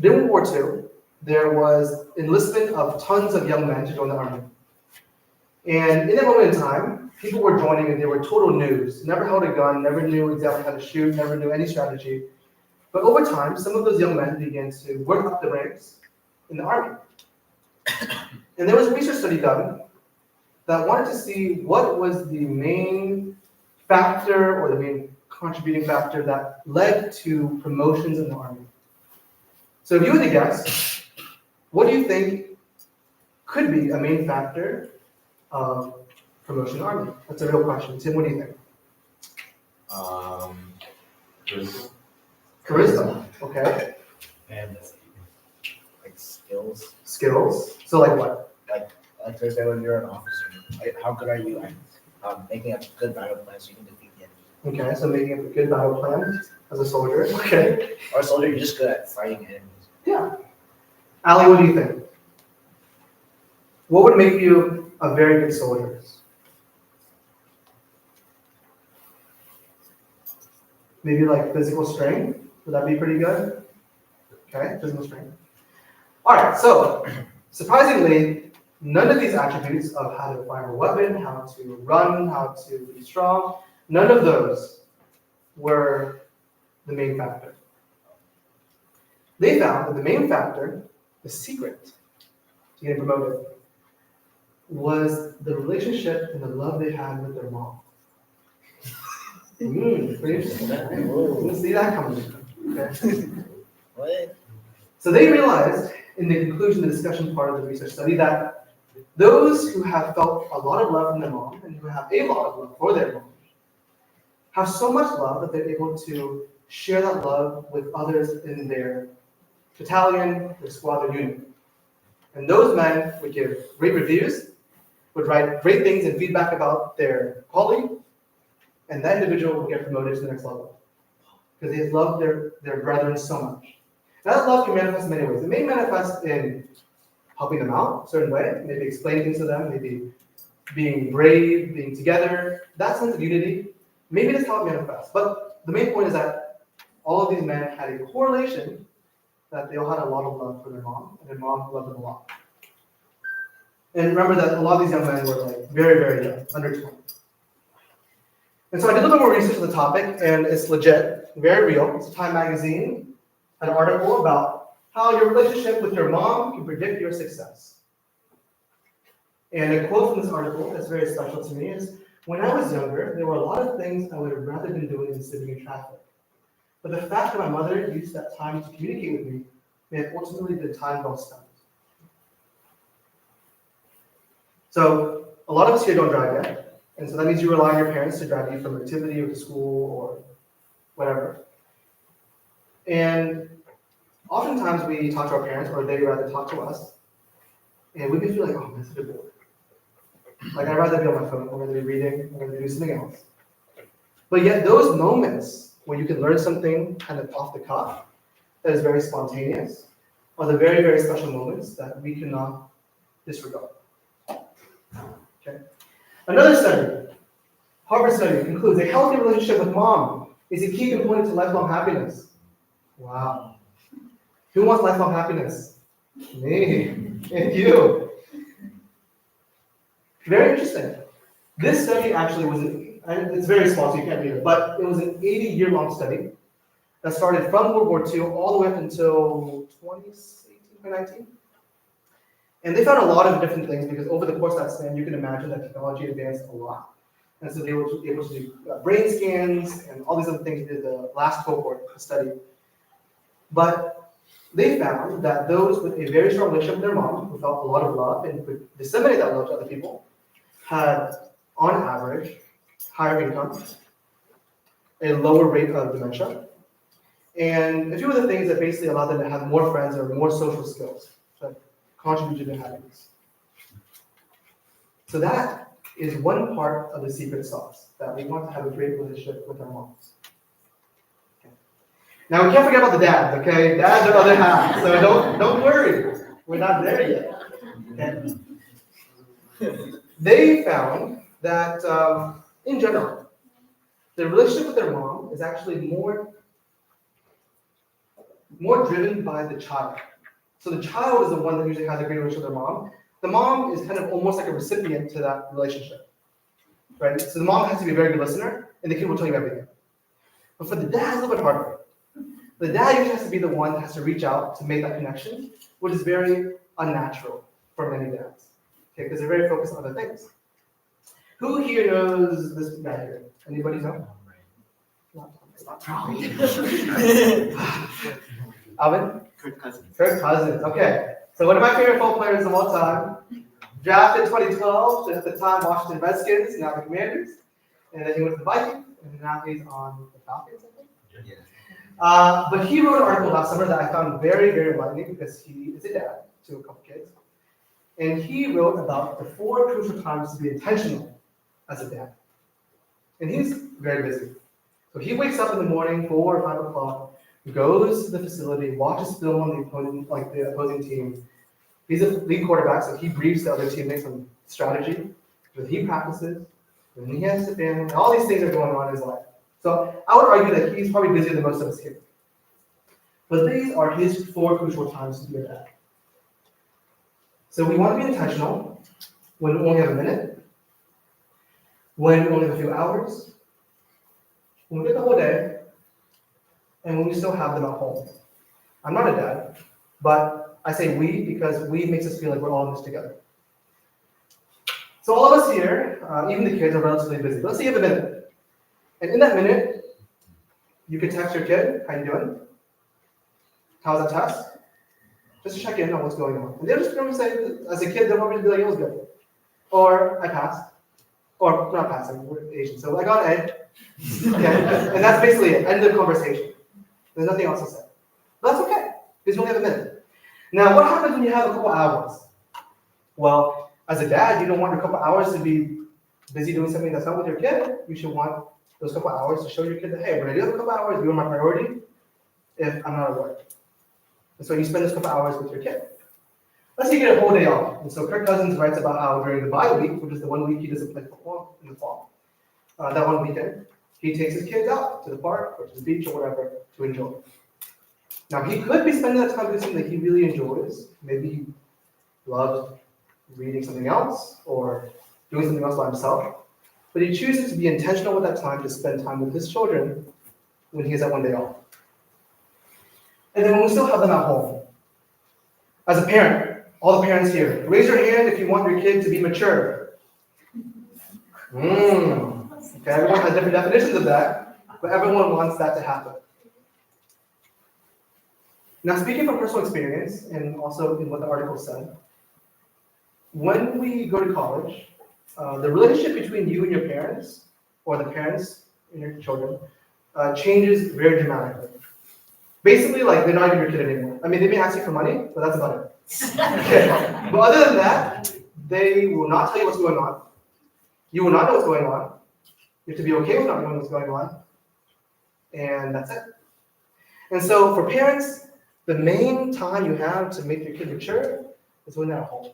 During World War II, there was enlistment of tons of young men to join the army. And in that moment in time, people were joining and they were total noobs. Never held a gun, never knew exactly how to shoot, never knew any strategy. But over time, some of those young men began to work up the ranks in the army. And there was a research study done that wanted to see what was the main factor or the main contributing factor that led to promotions in the army. So if you had to guess, what do you think could be a main factor of promotion in the army? That's a real question. Tim, what do you think? Charisma. Charisma, okay. And like skills. Skills. So like what? Like for example, when you're an officer, like, how good are you at making a good battle plan so you can defeat the enemy? Okay, so making a good battle plan as a soldier. Okay. Or a soldier, you're just good at fighting enemies. Yeah. Ali, what do you think? What would make you a very good soldier? Maybe like physical strength? Would that be pretty good? Okay, physical strength. All right, so surprisingly, none of these attributes of how to fire a weapon, how to run, how to be strong, none of those were the main factor. They found that the main factor the secret to getting promoted was the relationship and the love they had with their mom. Pretty interesting. Right? Didn't see that coming. Okay. What? So they realized in the conclusion, the discussion part of the research study, that those who have felt a lot of love from their mom and who have a lot of love for their mom have so much love that they're able to share that love with others in their battalion, their squad, their unit. And those men would give great reviews, would write great things and feedback about their colleague, and that individual would get promoted to the next level because they loved their brethren so much. That love can manifest in many ways. It may manifest in helping them out a certain way, maybe explaining things to them, maybe being brave, being together, that sense of unity. Maybe that's how it manifests. But the main point is that all of these men had a correlation that they all had a lot of love for their mom, and their mom loved them a lot. And remember that a lot of these young men were like very, very young, under 20. And so I did a little more research on the topic, and it's legit, very real. It's Time Magazine, an article about how your relationship with your mom can predict your success. And a quote from this article that's very special to me is, "When I was younger, there were a lot of things I would have rather been doing than sitting in traffic. But the fact that my mother used that time to communicate with me may have ultimately been time well spent." So a lot of us here don't drive yet, and so that means you rely on your parents to drive you from activity or to school or whatever. And oftentimes we talk to our parents, or they rather talk to us, and we can feel like, oh, man, such a bore. Like, I'd rather be on my phone, I'd rather be reading, I'd rather do something else. But yet those moments where you can learn something kind of off the cuff, that is very spontaneous, are the very, very special moments that we cannot disregard. Okay. Another study, Harvard study, concludes a healthy relationship with mom is a key component to lifelong happiness. Wow. Who wants lifelong happiness? Me and you. Very interesting. This study actually was, it's very small, so you can't read it, but it was an 80-year-long study that started from World War II all the way up until 2018, 2019. And they found a lot of different things because over the course of that span, you can imagine that technology advanced a lot. And so they were able to do brain scans and all these other things in the last cohort study. But they found that those with a very strong relationship with their mom, who felt a lot of love and could disseminate that love to other people, had, on average, higher income, a lower rate of dementia, and a few other things that basically allow them to have more friends or more social skills that contribute to their happiness. So that is one part of the secret sauce, that we want to have a great relationship with our moms. Okay. Now we can't forget about the dads, okay? Dads are other half, so don't worry, we're not there yet. Okay. They found that in general, the relationship with their mom is actually more driven by the child. So the child is the one that usually has a great relationship with their mom. The mom is kind of almost like a recipient to that relationship, right? So the mom has to be a very good listener, and the kid will tell you everything. But for the dad, it's a little bit harder. The dad usually has to be the one that has to reach out to make that connection, which is very unnatural for many dads, okay? Because they're very focused on other things. Who here knows this guy here? Anybody know? Alvin? Kirk Cousins. Kirk Cousins, okay. So one of my favorite football players of all time. Drafted 2012, at the time Washington Redskins, now the Commanders. And then he went to the Vikings, and now he's on the Falcons, I think. Yeah. But he wrote an article last summer that I found very, very enlightening because he is a dad to a couple kids. And he wrote about the 4 crucial times to be intentional as a dad. And he's very busy. So he wakes up in the morning, 4 or 5 o'clock, goes to the facility, watches film on the opposing team. He's a lead quarterback, so he briefs the other teammates on strategy. When he practices, when he has a family, all these things are going on in his life. So I would argue that he's probably busier than most of us here. But these are his 4 crucial times to be a dad. So we want to be intentional when we only have a minute, when we only have a few hours, when we get the whole day, and when we still have them at home. I'm not a dad, but I say we because we makes us feel like we're all in this together. So all of us here, even the kids, are relatively busy. Let's say you have a minute. And in that minute, you can text your kid, how you doing? How's that test? Just to check in on what's going on. And they're just going to say, as a kid, they're probably be like, it was good. Or I passed. Or not passing, we're Asian. So I got an A. Okay. And that's basically it. End of conversation. There's nothing else to say. But that's okay, because you only have a minute. Now, what happens when you have a couple hours? Well, as a dad, you don't want your couple hours to be busy doing something that's not with your kid. You should want those couple hours to show your kid that, hey, when I do have a couple hours, you are my priority if I'm not at work. And so you spend those couple hours with your kid. Let's say you get a whole day off. And so Kirk Cousins writes about how during the bye week, which is the 1 week he doesn't play football in the fall, that one weekend, he takes his kids out to the park or to the beach or whatever to enjoy. Now, he could be spending that time doing something that he really enjoys. Maybe he loves reading something else or doing something else by himself. But he chooses to be intentional with that time to spend time with his children when he has that 1 day off. And then when we still have them at home, as a parent, all the parents here, raise your hand if you want your kid to be mature. Okay, everyone has different definitions of that, but everyone wants that to happen. Now, speaking from personal experience, and also in what the article said, when we go to college, the relationship between you and your parents, or the parents and your children, changes very dramatically. Basically, like, they're not even your kid anymore. I mean, they may ask you for money, but that's about it. Okay. But other than that, they will not tell you what's going on. You will not know what's going on. You have to be okay with not knowing what's going on. And that's it. And so for parents, the main time you have to make your kid mature is when they're at home.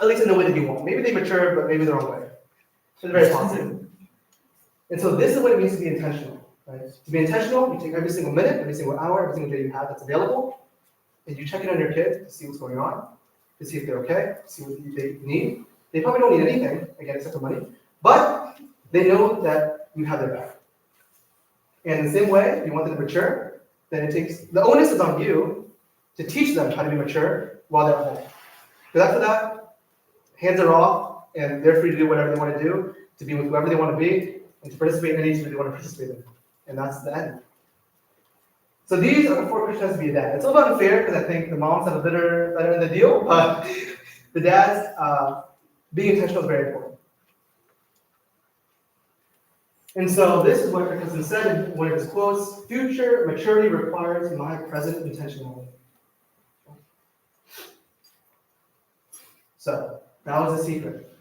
At least in the way that you want. Maybe they mature, but maybe the wrong way. It's very possible. And so this is what it means to be intentional. Right? To be intentional, you take every single minute, every single hour, every single day you have that's available, and you check in on your kid to see what's going on, to see if they're okay, to see what they need. They probably don't need anything, again, except for money, but they know that you have their back. And in the same way, if you want them to mature, then it takes, the onus is on you to teach them how to be mature while they're at home. Because after that, hands are off, and they're free to do whatever they want to do, to be with whoever they want to be, and to participate in anything they want to participate in. And that's the end. So these are the 4 Christians to be a dad. It's a little bit unfair because I think the moms have a better in the deal, but the dads, being intentional is very important. And so this is what Kirk Cousins said in one of his quotes: future maturity requires my present intentionality. So that was the secret.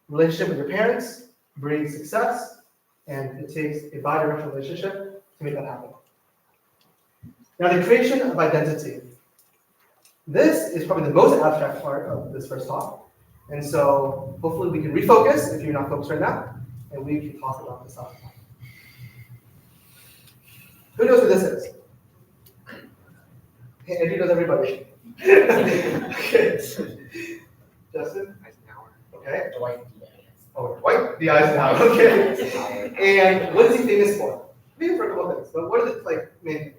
Relationship with your parents brings success, and it takes a bi-directional relationship to make that happen. Now, the creation of identity. This is probably the most abstract part of this first talk. And so hopefully we can refocus if you're not focused right now, and we can talk about this topic. Who knows who this is? Hey, Andy knows everybody. Okay. Justin? Eisenhower. Okay. Dwight. Oh, Dwight the Eisenhower. Okay. And what is he famous for? Maybe for a couple of things, but what are the main things?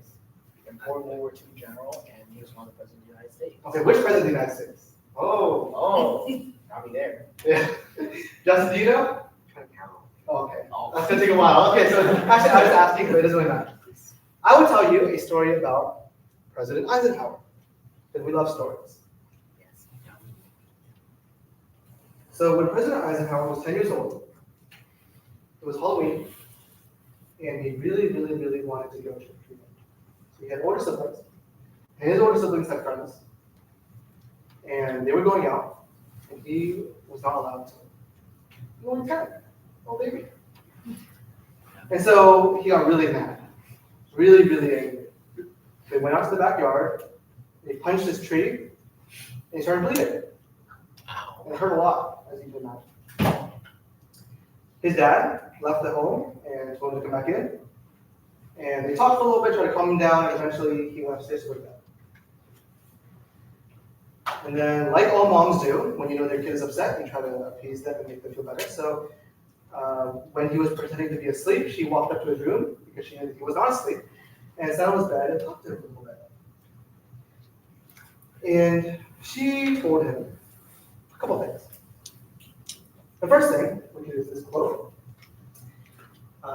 Important World War II general, and he was one of the presidents of the United States. Okay, which president of the United States? Oh, I'll be there. yeah. Justin, do you know? Trying to count. Oh, okay. That's gonna take a while. Okay, so actually I was asking, but it doesn't really matter. I will tell you a story about President Eisenhower, because we love stories. Yes. So when President Eisenhower was 10 years old, it was Halloween, and he really, really, really wanted to go trick-or-treating. So he had older siblings, and his older siblings had friends, and they were going out, and he was not allowed to. He only 10, oh baby. And so he got really mad, really, really angry. They went out to the backyard, they punched his tree, and he started bleeding. And it hurt a lot, as you can imagine. His dad left the home and told him to come back in. And they talked for a little bit, tried to calm him down, and eventually he went upstairs to go to bed. And then, like all moms do, when you know their kid is upset, you try to appease them and make them feel better. So when he was pretending to be asleep, she walked up to his room, because she knew that he was not asleep, and sat on his bed and talked to him for a little bit. And she told him a couple things. The first thing, which is this quote,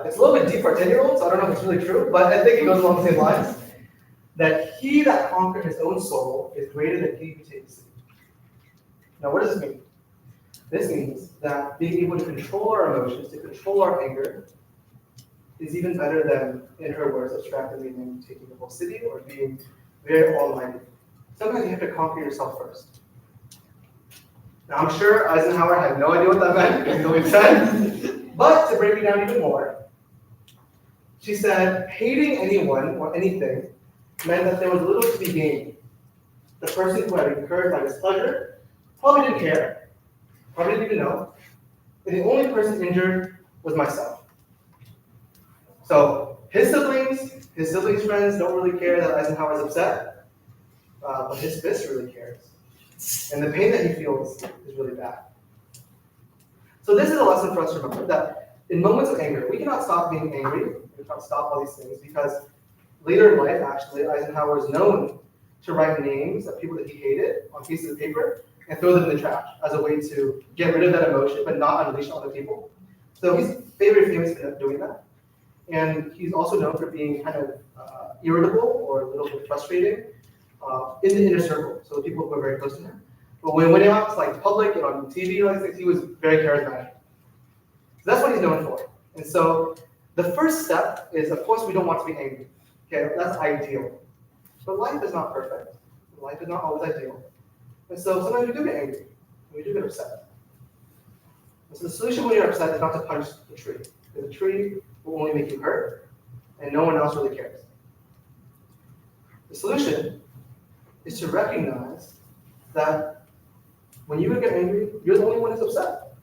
it's a little bit deep for a 10-year-old, so I don't know if it's really true, but I think it goes along the same lines, that he that conquered his own soul is greater than he who takes the city. Now, what does this mean? This means that being able to control our emotions, to control our anger, is even better than, in her words, abstractly than taking the whole city or being very almighty. Sometimes you have to conquer yourself first. Now, I'm sure Eisenhower had no idea what that meant, because he only said, but to break it down even more, she said, hating anyone or anything meant that there was little to be gained. The person who had incurred my displeasure probably didn't care, probably didn't even know, and the only person injured was myself. So his siblings' friends don't really care that Eisenhower's upset, but his fist really cares. And the pain that he feels is really bad. So this is a lesson for us to remember that in moments of anger, we cannot stop being angry, we cannot stop all these things, because later in life, actually, Eisenhower is known to write names of people that he hated on pieces of paper and throw them in the trash as a way to get rid of that emotion, but not unleash it on other people. So he's very famous for doing that. And he's also known for being kind of irritable or a little bit frustrating in the inner circle, so the people who are very close to him. But when he went out to like public and on TV, like he was very charismatic. So that's what he's known for. And so the first step is, of course, we don't want to be angry. Okay, that's ideal. But life is not perfect. Life is not always ideal. And so sometimes we do get angry. We do get upset. And so the solution when you're upset is not to punch the tree. Because the tree will only make you hurt, and no one else really cares. The solution is to recognize that when you get angry, you're the only one who's upset.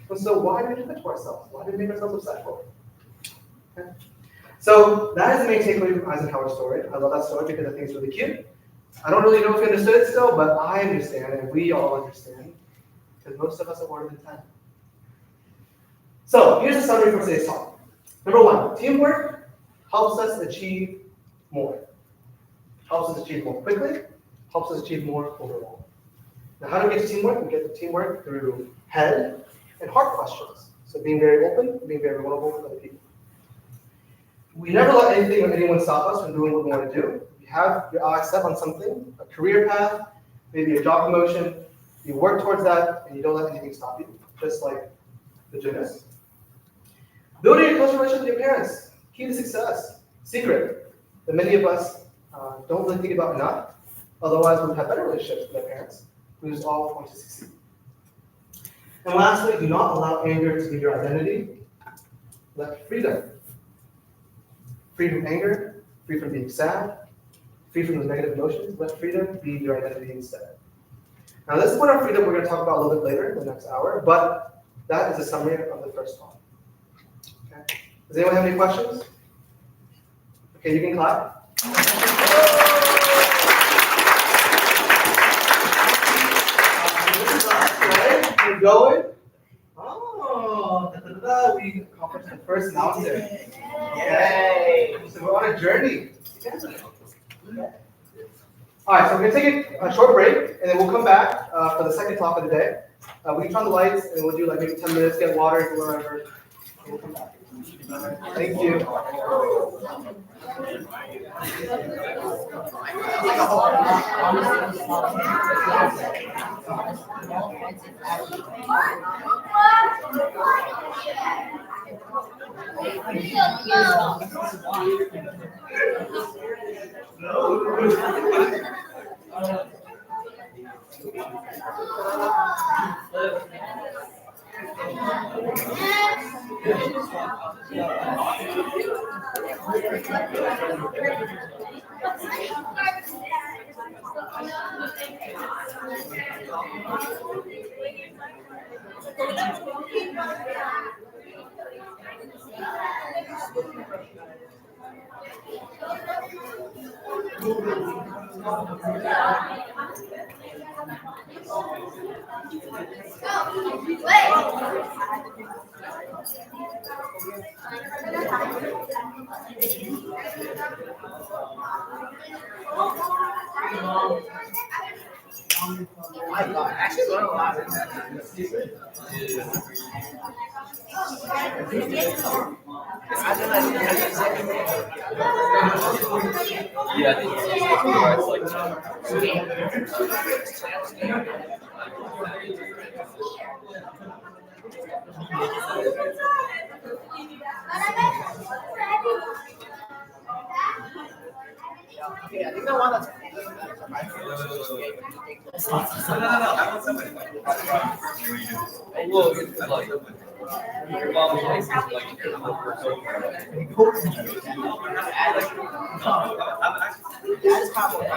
And so why do we do that to ourselves? Why do we make ourselves upset for? Okay. So that is the main takeaway from Eisenhower's story. I love that story because I think it's really cute. I don't really know if you understood it still, but I understand, and we all understand, because most of us are older than 10. So here's a summary for today's talk. Number one, teamwork helps us achieve more. Helps us achieve more quickly, helps us achieve more overall. Now, how do we get to teamwork? We get to teamwork through head and heart questions. So being very open, being very vulnerable with other people. We never let anything or anyone stop us from doing what we want to do. If you have your eyes set on something, a career path, maybe a job promotion, you work towards that and you don't let anything stop you, just like the gymnast. Building a close relationship with your parents, key to success. Secret that many of us don't really think about enough. Otherwise, we'll have better relationships with our parents. We just all want to succeed. And lastly, do not allow anger to be your identity. Let freedom. Free from anger, free from being sad, free from the negative emotions. Let freedom be your identity instead. Now, this point of freedom we're going to talk about a little bit later in the next hour, but that is a summary of the first talk. Okay. Does anyone have any questions? Okay, you can clap. This is us, right? We're going. Oh, we accomplished the first mountain. Yay! So we're on a journey. All right, so we're going to take a short break, and then we'll come back for the second talk of the day. We can turn on the lights, and we'll do like maybe 10 minutes, get water, or whatever, and we'll come back. Thank you. my God, I actually learned a lot. Yeah, I think it's like Okay, I think the one that's well, it's like your mom likes like your homework over. that is probably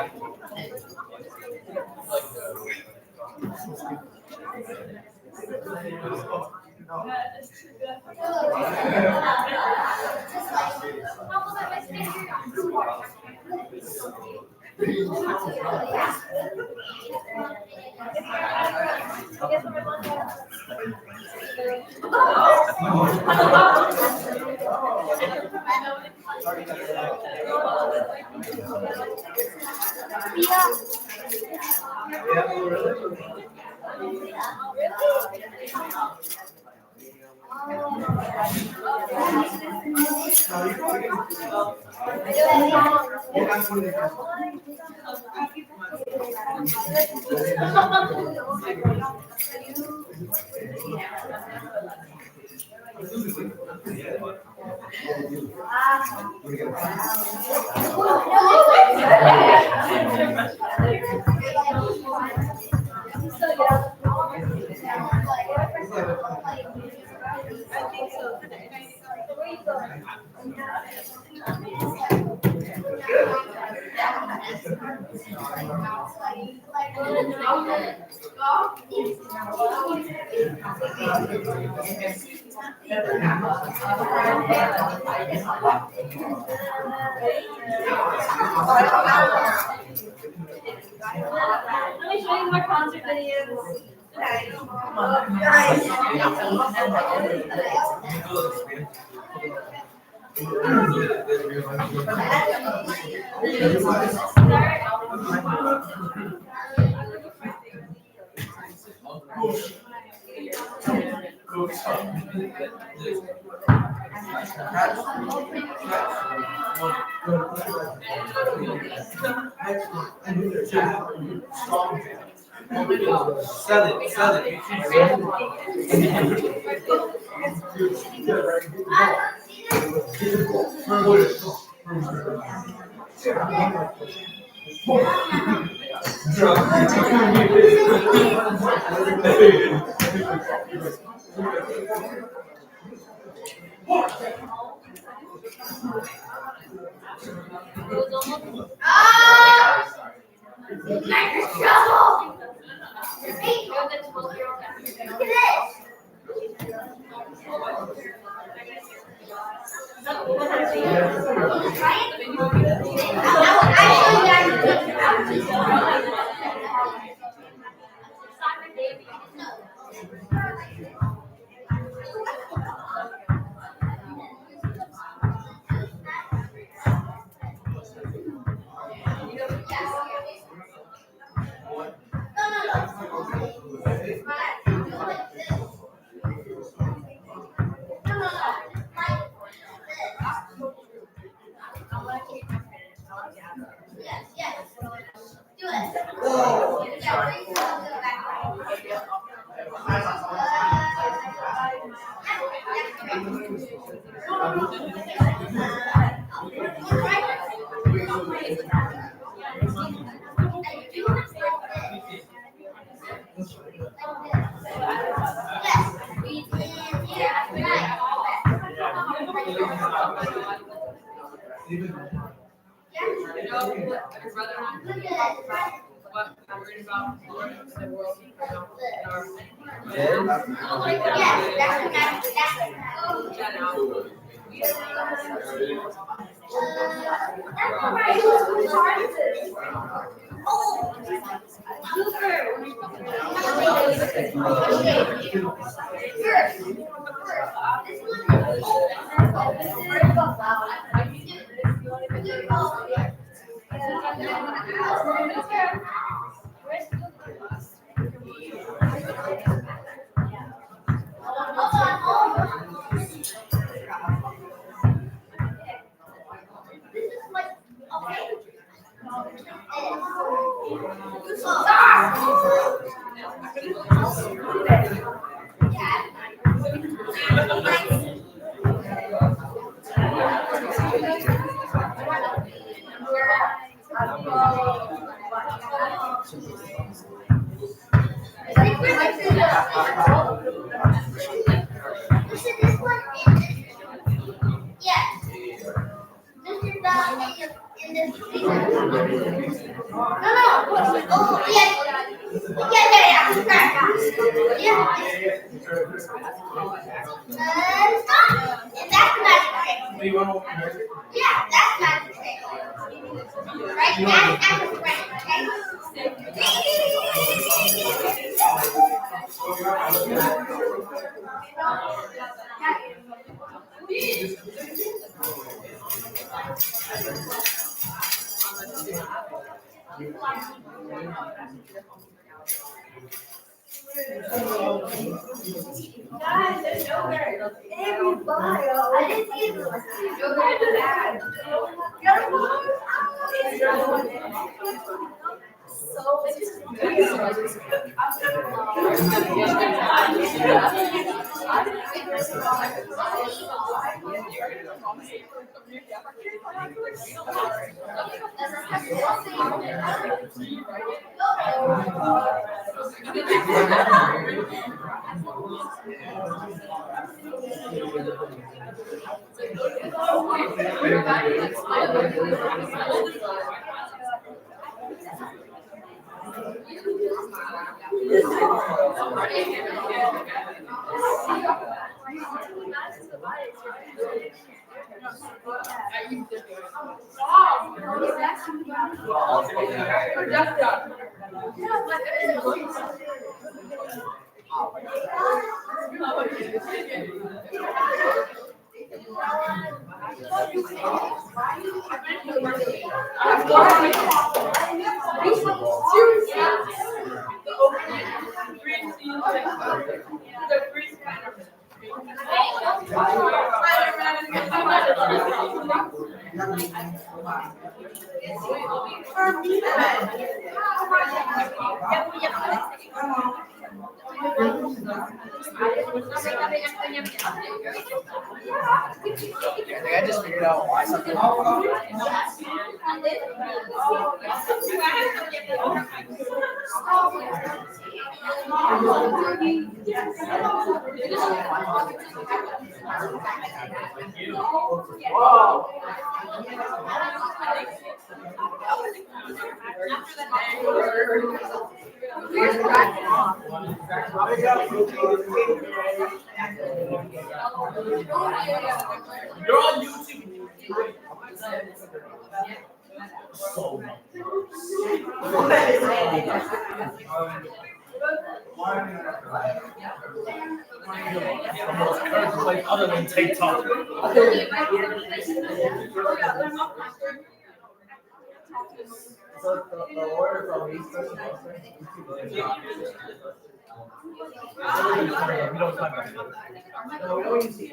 Let me show you my concert videos. Sell it. What I'm worried about the world in our Yes. This is the in this No, oh, yes. Yeah. Stop. And that's magic trick. Yeah, that's magic trick. Right? That's magic trick. Guys, there's yogurt. Every bio. I didn't see it. Yogurt is bad. So I think I just figured out why something. You're on YouTube. So the most current place other than TikTok. So the order from East Coast and We don't talk about it. No, we don't use it.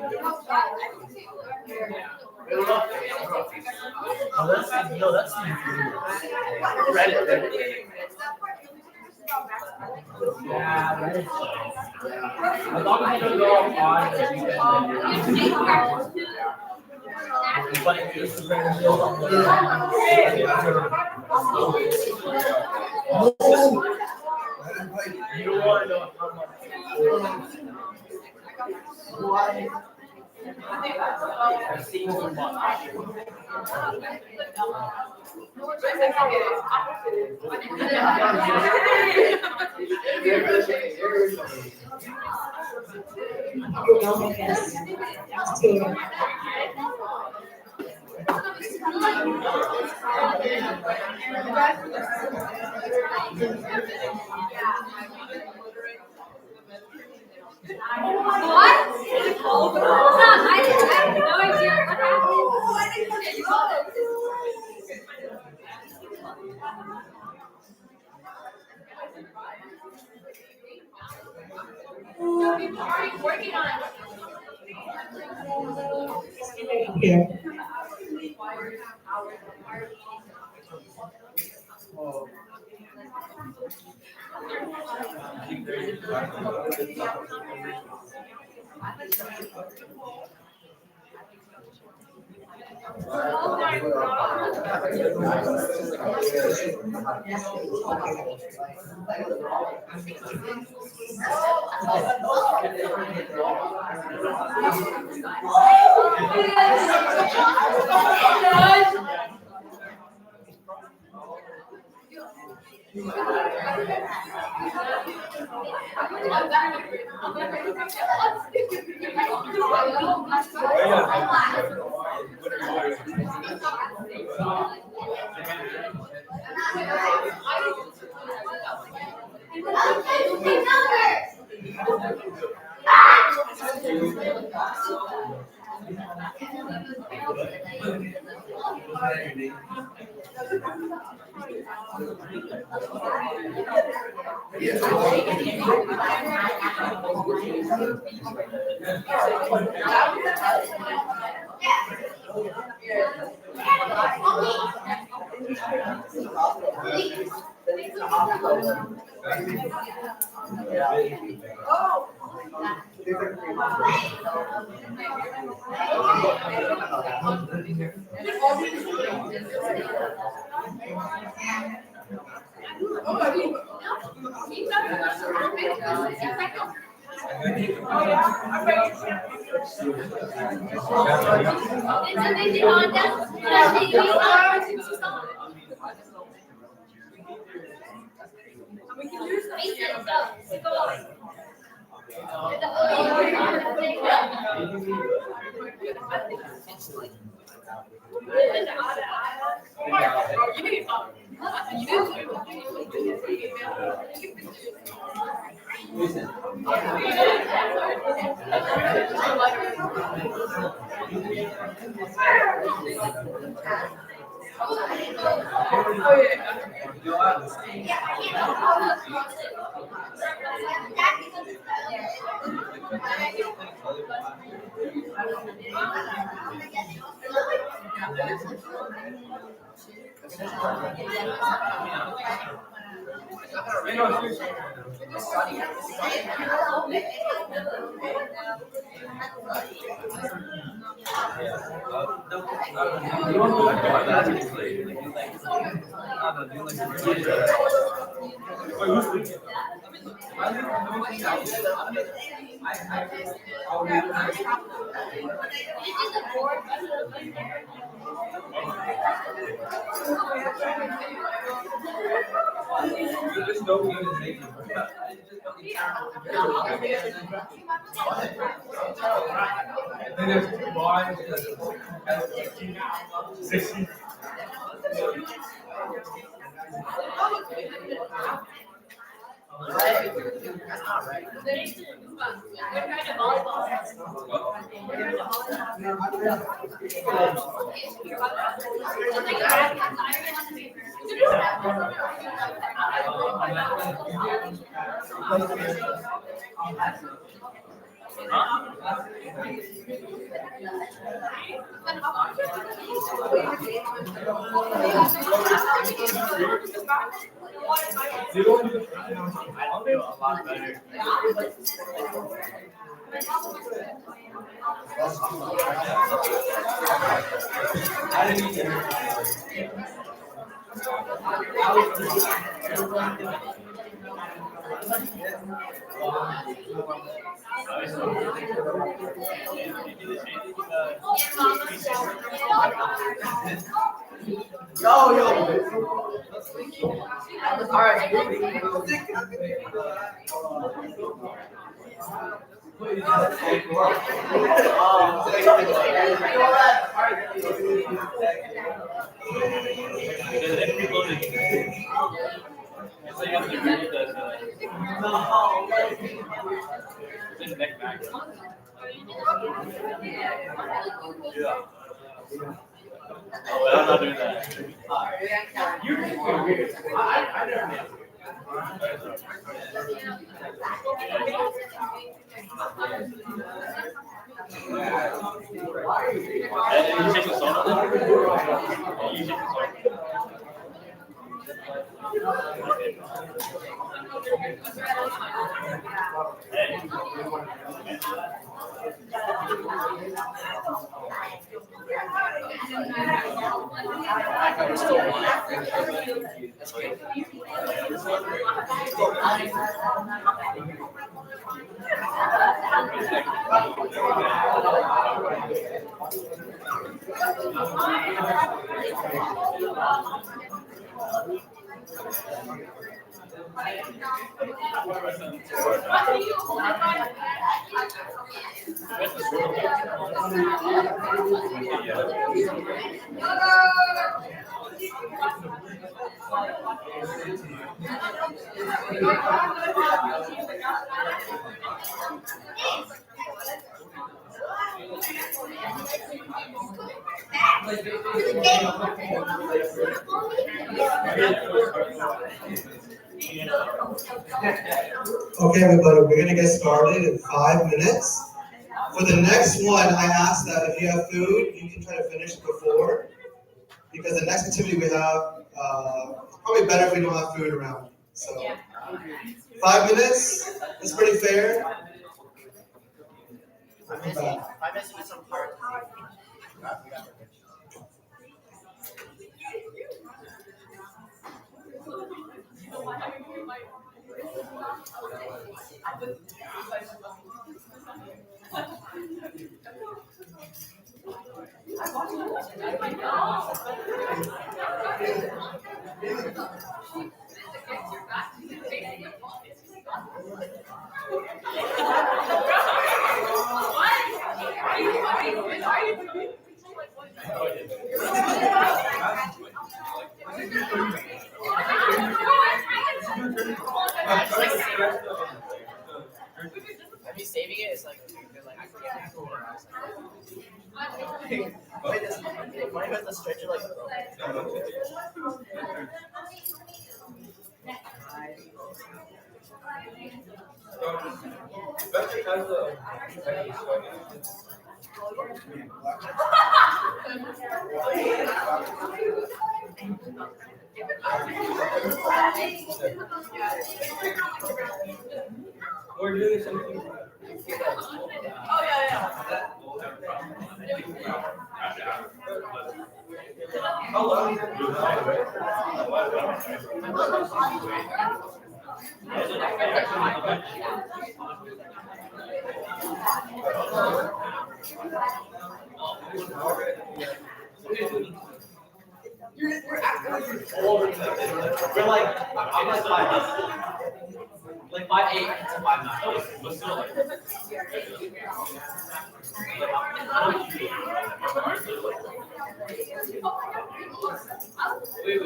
No, that's Reddit. Yeah, that is. As long as you don't go on the weekend. But if you Instagram reels on you want to know how much. I've seen too much. What? I have no idea what happened. Working on it. Here. Oh my God. We're still live. That's good. Okay, everybody, we're gonna get started in 5 minutes. For the next one, I ask that if you have food, you can try to finish it before, because the next activity we have, it's probably better if we don't have food around. So, 5 minutes, that's pretty fair. I'm missing 5 minutes to eat some cards. I mean, saving it is like I forget where I was like, why does the stretcher like? We're doing something. How long? We're like, I'm like 5'8", like 5'8" to 5'9", but still like. Wait.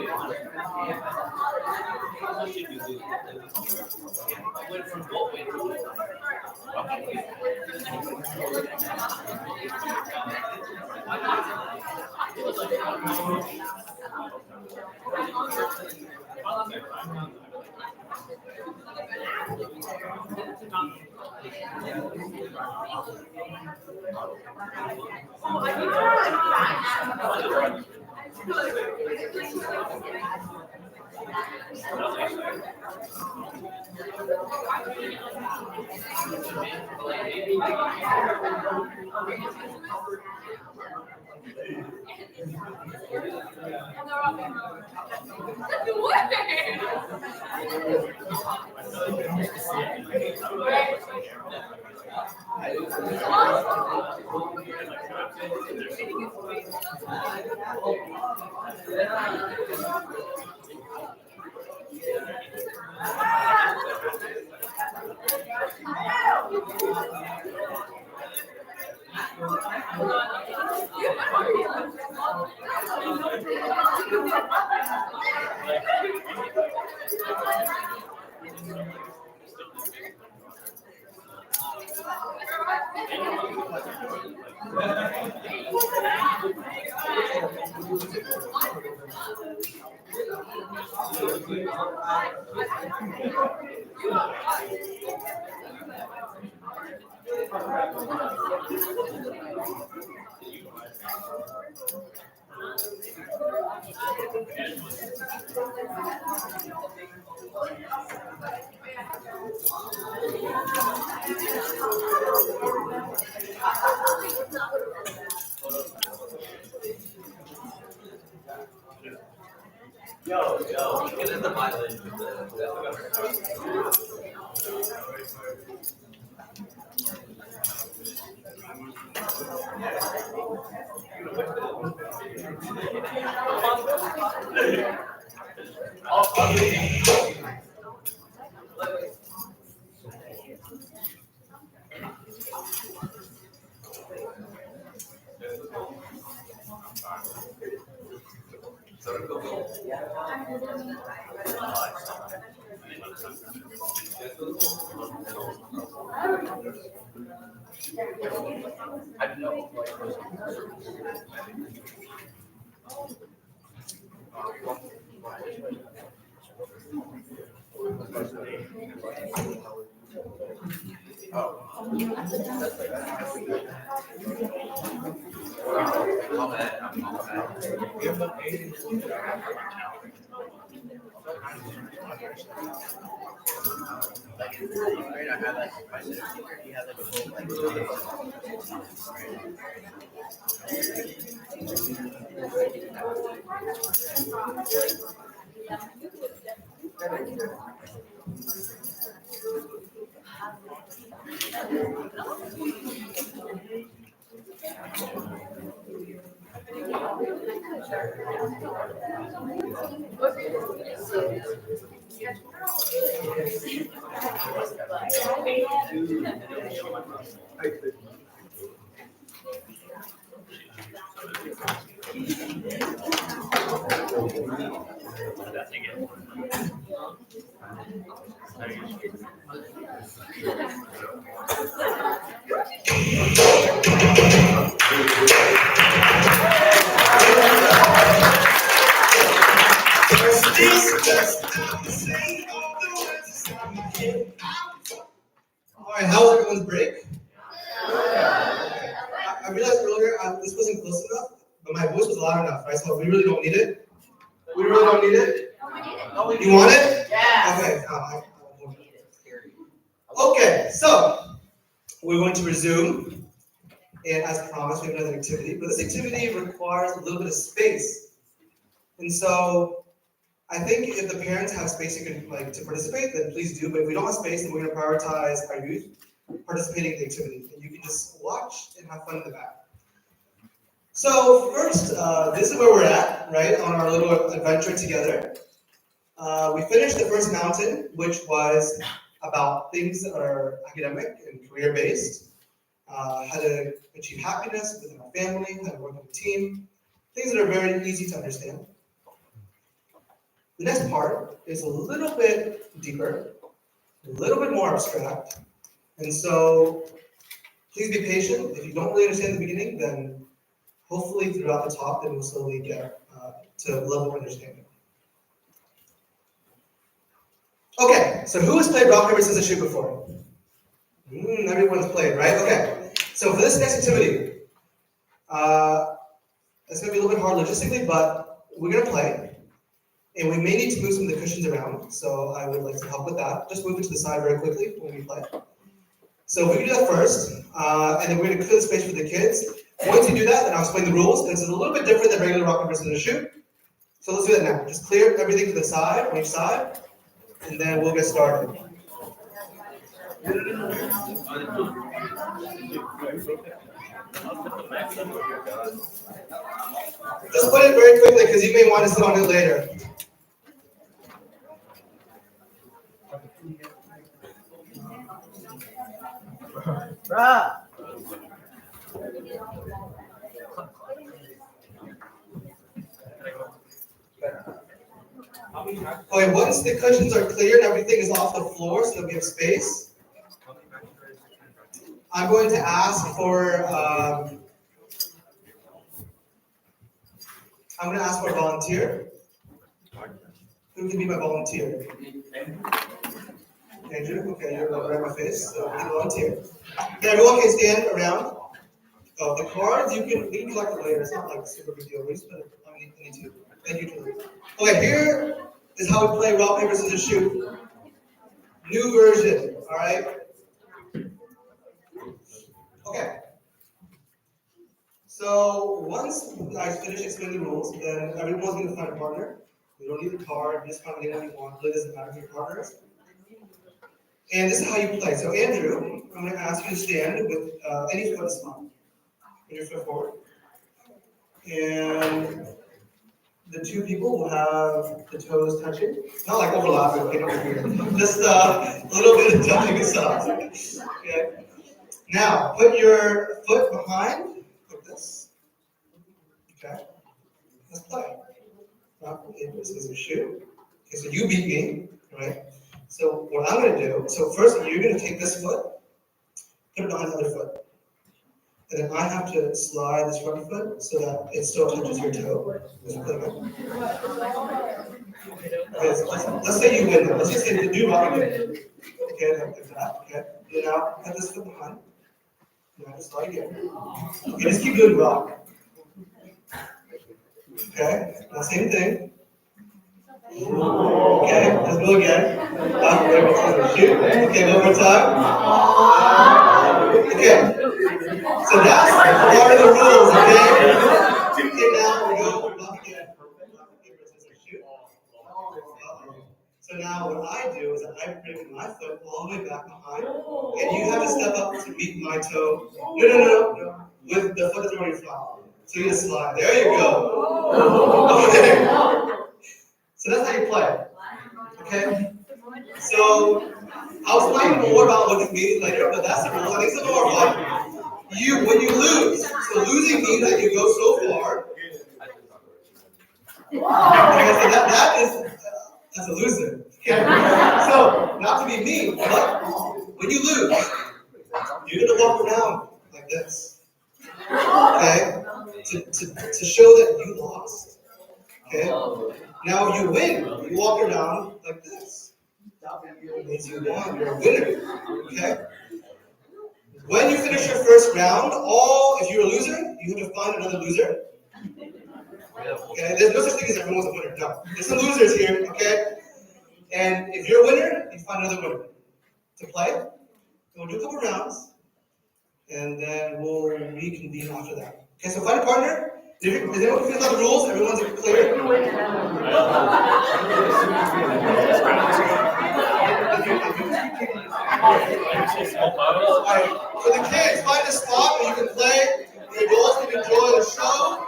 How much did you do? I went from what weight? Yo, get in the violin. All right, how was everyone's break? I realized earlier this wasn't close enough, but my voice was loud enough, right? So we really don't need it. We really don't need it. You want it? Yeah. Okay. Okay, so we're going to resume, and as promised, we have another activity. But this activity requires a little bit of space, and so I think if the parents have space to participate, then please do. But if we don't have space, then we're going to prioritize our youth participating in the activity, and you can just watch and have fun in the back. So first, this is where we're at, right, on our little adventure together. We finished the first mountain, which was about things that are academic and career-based, how to achieve happiness within our family, how to work in a team, things that are very easy to understand. The next part is a little bit deeper, a little bit more abstract, and so please be patient. If you don't really understand the beginning, then hopefully throughout the talk, then we'll slowly get to a level of understanding. Okay, so who has played rock, paper, scissors, shoot before? Everyone's played, right? Okay, so for this next activity, it's going to be a little bit hard logistically, but we're going to play, and we may need to move some of the cushions around, so I would like to help with that. Just move it to the side very quickly when we play. So we can do that first, and then we're going to clear the space for the kids. Once you do that, then I'll explain the rules, because it's a little bit different than regular rock, paper, scissors, shoot. So let's do that now. Just clear everything to the side, on each side, and then we'll get started. Just put it very quickly, because you may want to sit on it later. Okay, once the cushions are cleared, everything is off the floor, so we have space. I'm going to ask for a volunteer. Who can be my volunteer? Andrew, okay, you're right in my face, so be volunteer. Then everyone can stand around. The cards, you can collect them later, it's not like a super big deal. We just put it on any two. Thank you, Julie. Okay, here is how we play rock, paper, scissors, shoot. New version, all right? Okay. So once I finish explaining the rules, then everyone's going to find a partner. We don't need the card, you just find anyone you want, really doesn't matter who your partner is. And this is how you play. So Andrew, I'm gonna ask you to stand with any foot is fine. Put your foot forward. And the two people will have the toes touching. Not like overlapping, okay, don't be weird. Just a little bit of touching aside. Okay. Now, put your foot behind, like this. Okay. Let's play. Rock, paper, scissors, shoot. Okay, so you beat me, right? So what I'm gonna do, so first you're gonna take this foot, put it behind the other foot. And then I have to slide this front foot so that it still touches your toe. Okay, so let's say you win them. Let's just say you do rock again. Okay, like that. Okay. And now put this foot behind. And I just slide again. Okay, just keep doing rock. Okay, now same thing. Okay, let's go again. There we go. Shoot. Okay, one more time. Okay. So that's part of the rules, okay? Okay, now we go rock again. Shoot. So now what I do is I bring my foot all the way back behind, and you have to step up to meet my toe. No. With the foot that's already flat. So you just slide. There you go. Okay. So that's how you play. Okay? So I'll explain more about what this means later, but that's the rules. I think some of them are fun. When you lose, so losing means that you go so far. Okay, so that's a loser. Okay. So not to be mean, but when you lose, you're gonna walk around like this. Okay? To show that you lost. Okay? Now you win, you walk around like this. It means you won, you're a winner. Okay? When you finish your first round, if you're a loser, you have to find another loser. Okay, there's no such thing as everyone's a winner. No. There's some losers here, okay? And if you're a winner, you find another winner to play. We'll do a couple rounds, and then we'll reconvene after that. Okay, so find a partner. Does anyone feel about the rules? Everyone's clear? Alright, for the kids, find a spot where you can play. The adults can enjoy the show.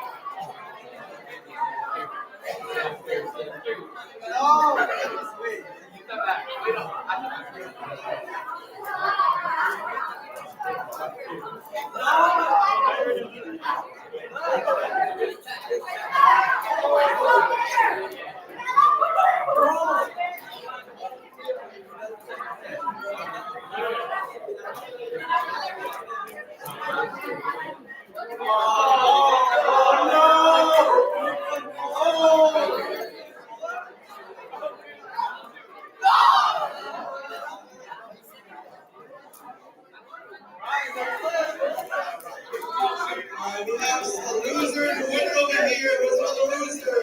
We have a loser and a winner over here. Where's another loser?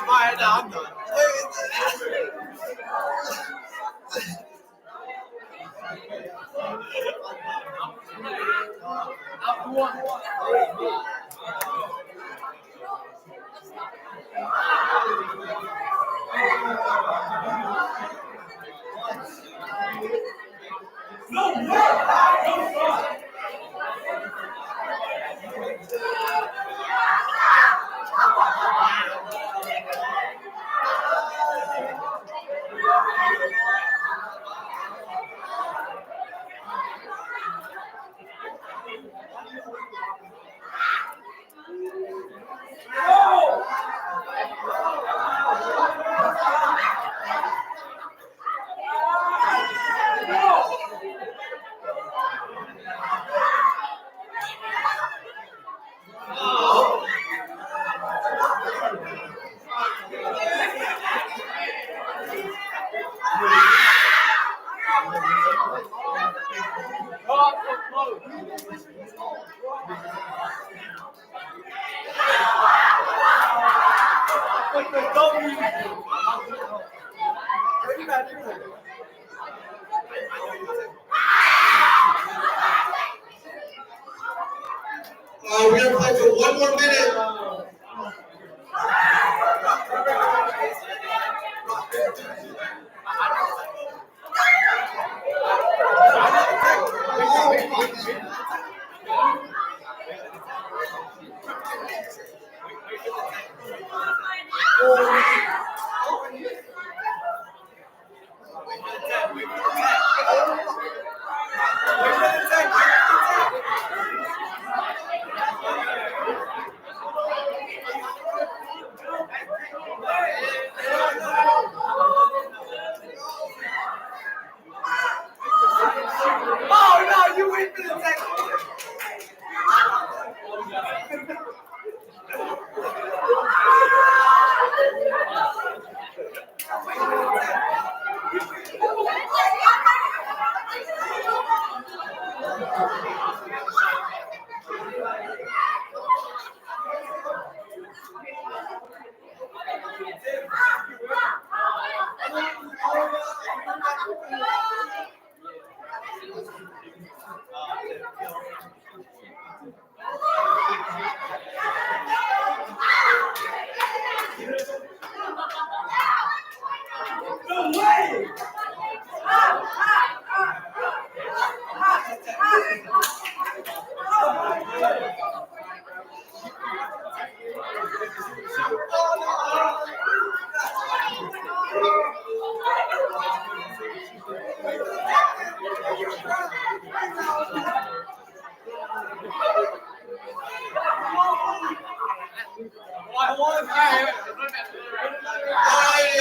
Alright, now I'm done. We're gonna play for one more minute. Oh no, you wait for the text. No way!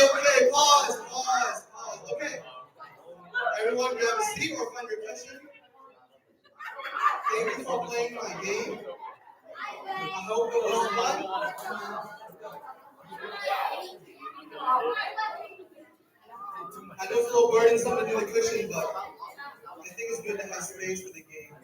Okay, pause. Okay. Everyone grab a seat or find your question. Thank you for playing my game. I hope it was fun. I know it's a little burdensome to do the cushion, but I think it's good to have space for the game.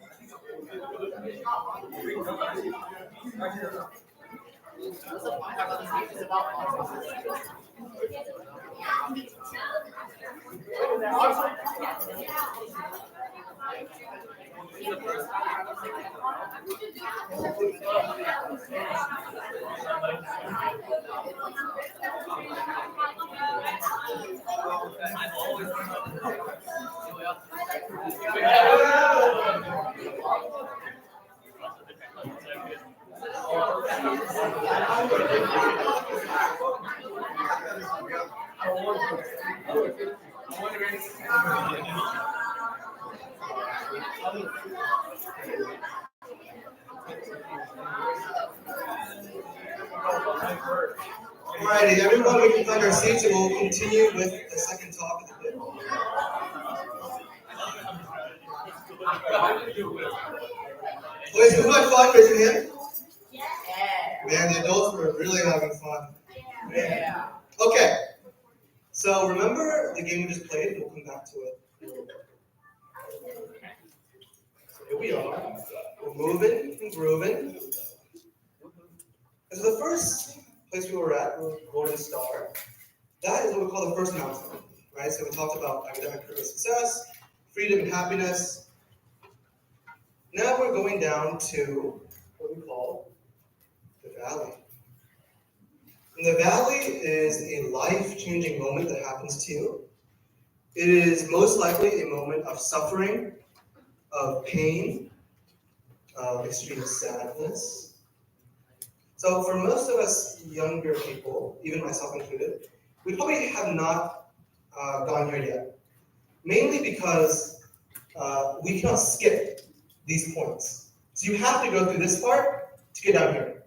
Alrighty, everyone, we can find our seats and we'll continue with the second talk of the day. Boys, who had fun? Raise your hand. Man, the adults were really having fun. Yeah. Okay. So remember the game we just played? We'll come back to it. So here we are. We're moving and grooving. And so the first place we were at, Golden Star, that is what we call the first mountain, right? So we talked about academic career success, freedom and happiness. Now we're going down to what we call valley. And the valley is a life-changing moment that happens to you. It is most likely a moment of suffering, of pain, of extreme sadness. So for most of us younger people, even myself included, we probably have not gone here yet. Mainly because we cannot skip these points. So you have to go through this part to get down here.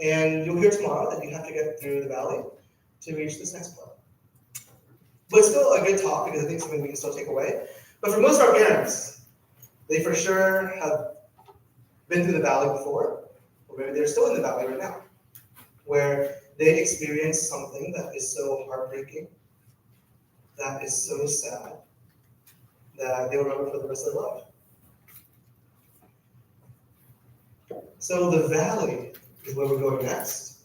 And you'll hear tomorrow that you have to get through the valley to reach this next part. But it's still a good talk because I think it's something we can still take away. But for most of our parents, they for sure have been through the valley before, or maybe they're still in the valley right now, where they experienced something that is so heartbreaking, that is so sad, that they will remember for the rest of their life. So the valley is where we're going next.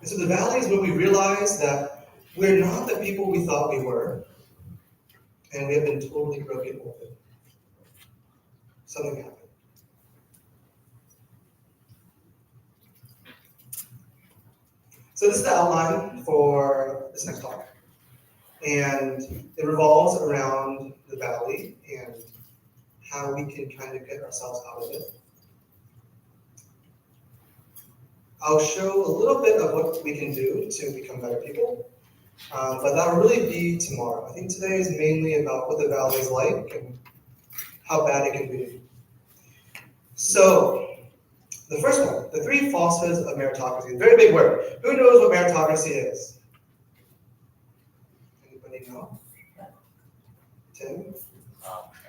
And so the valley is where we realize that we're not the people we thought we were, and we have been totally broken open. Something happened. So this is the outline for this next talk. And it revolves around the valley and how we can kind of get ourselves out of it. I'll show a little bit of what we can do to become better people, but that'll really be tomorrow. I think today is mainly about what the valley is like and how bad it can be. So, the first one, the 3 falsehoods of meritocracy. Very big word. Who knows what meritocracy is? Anybody know? Tim?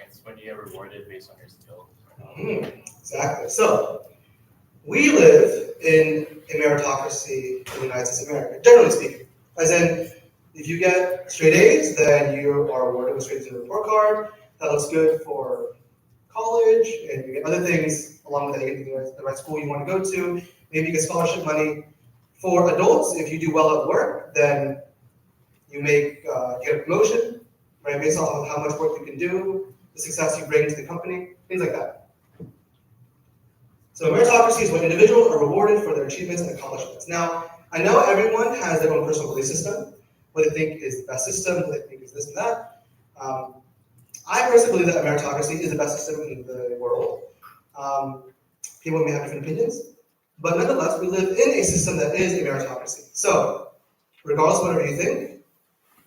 It's when you get rewarded based on your skill. Exactly. So, we live in a meritocracy in the United States of America, generally speaking. As in, if you get straight A's, then you are awarded with straight A's in the report card. That looks good for college, and you get other things along with that. You get the right school you want to go to. Maybe you get scholarship money. For adults, if you do well at work, then you get a promotion, right, based off of how much work you can do, the success you bring to the company, things like that. So meritocracy is when individuals are rewarded for their achievements and accomplishments. Now, I know everyone has their own personal belief system, what they think is the best system, what they think is this and that. I personally believe that meritocracy is the best system in the world. People may have different opinions, but nonetheless, we live in a system that is a meritocracy. So, regardless of whatever you think,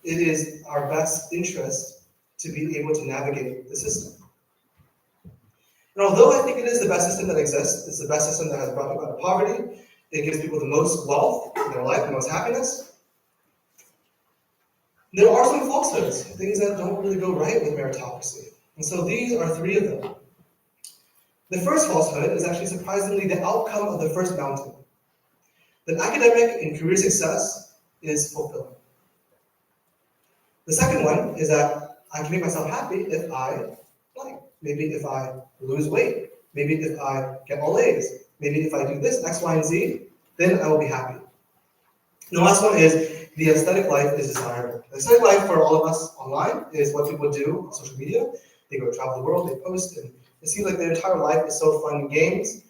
it is our best interest to be able to navigate the system. And although I think it is the best system that exists, it's the best system that has brought people out of poverty, it gives people the most wealth in their life, the most happiness, there are some falsehoods, things that don't really go right with meritocracy. And so these are 3 of them. The first falsehood is actually surprisingly the outcome of the first mountain. That academic and career success is fulfilling. The second one is that I can make myself happy if I like. Maybe if I lose weight. Maybe if I get all A's. Maybe if I do this, X, Y, and Z, then I will be happy. And the last one is the aesthetic life is desirable. The aesthetic life for all of us online is what people do on social media. They go travel the world, they post, and it seems like their entire life is so fun and games.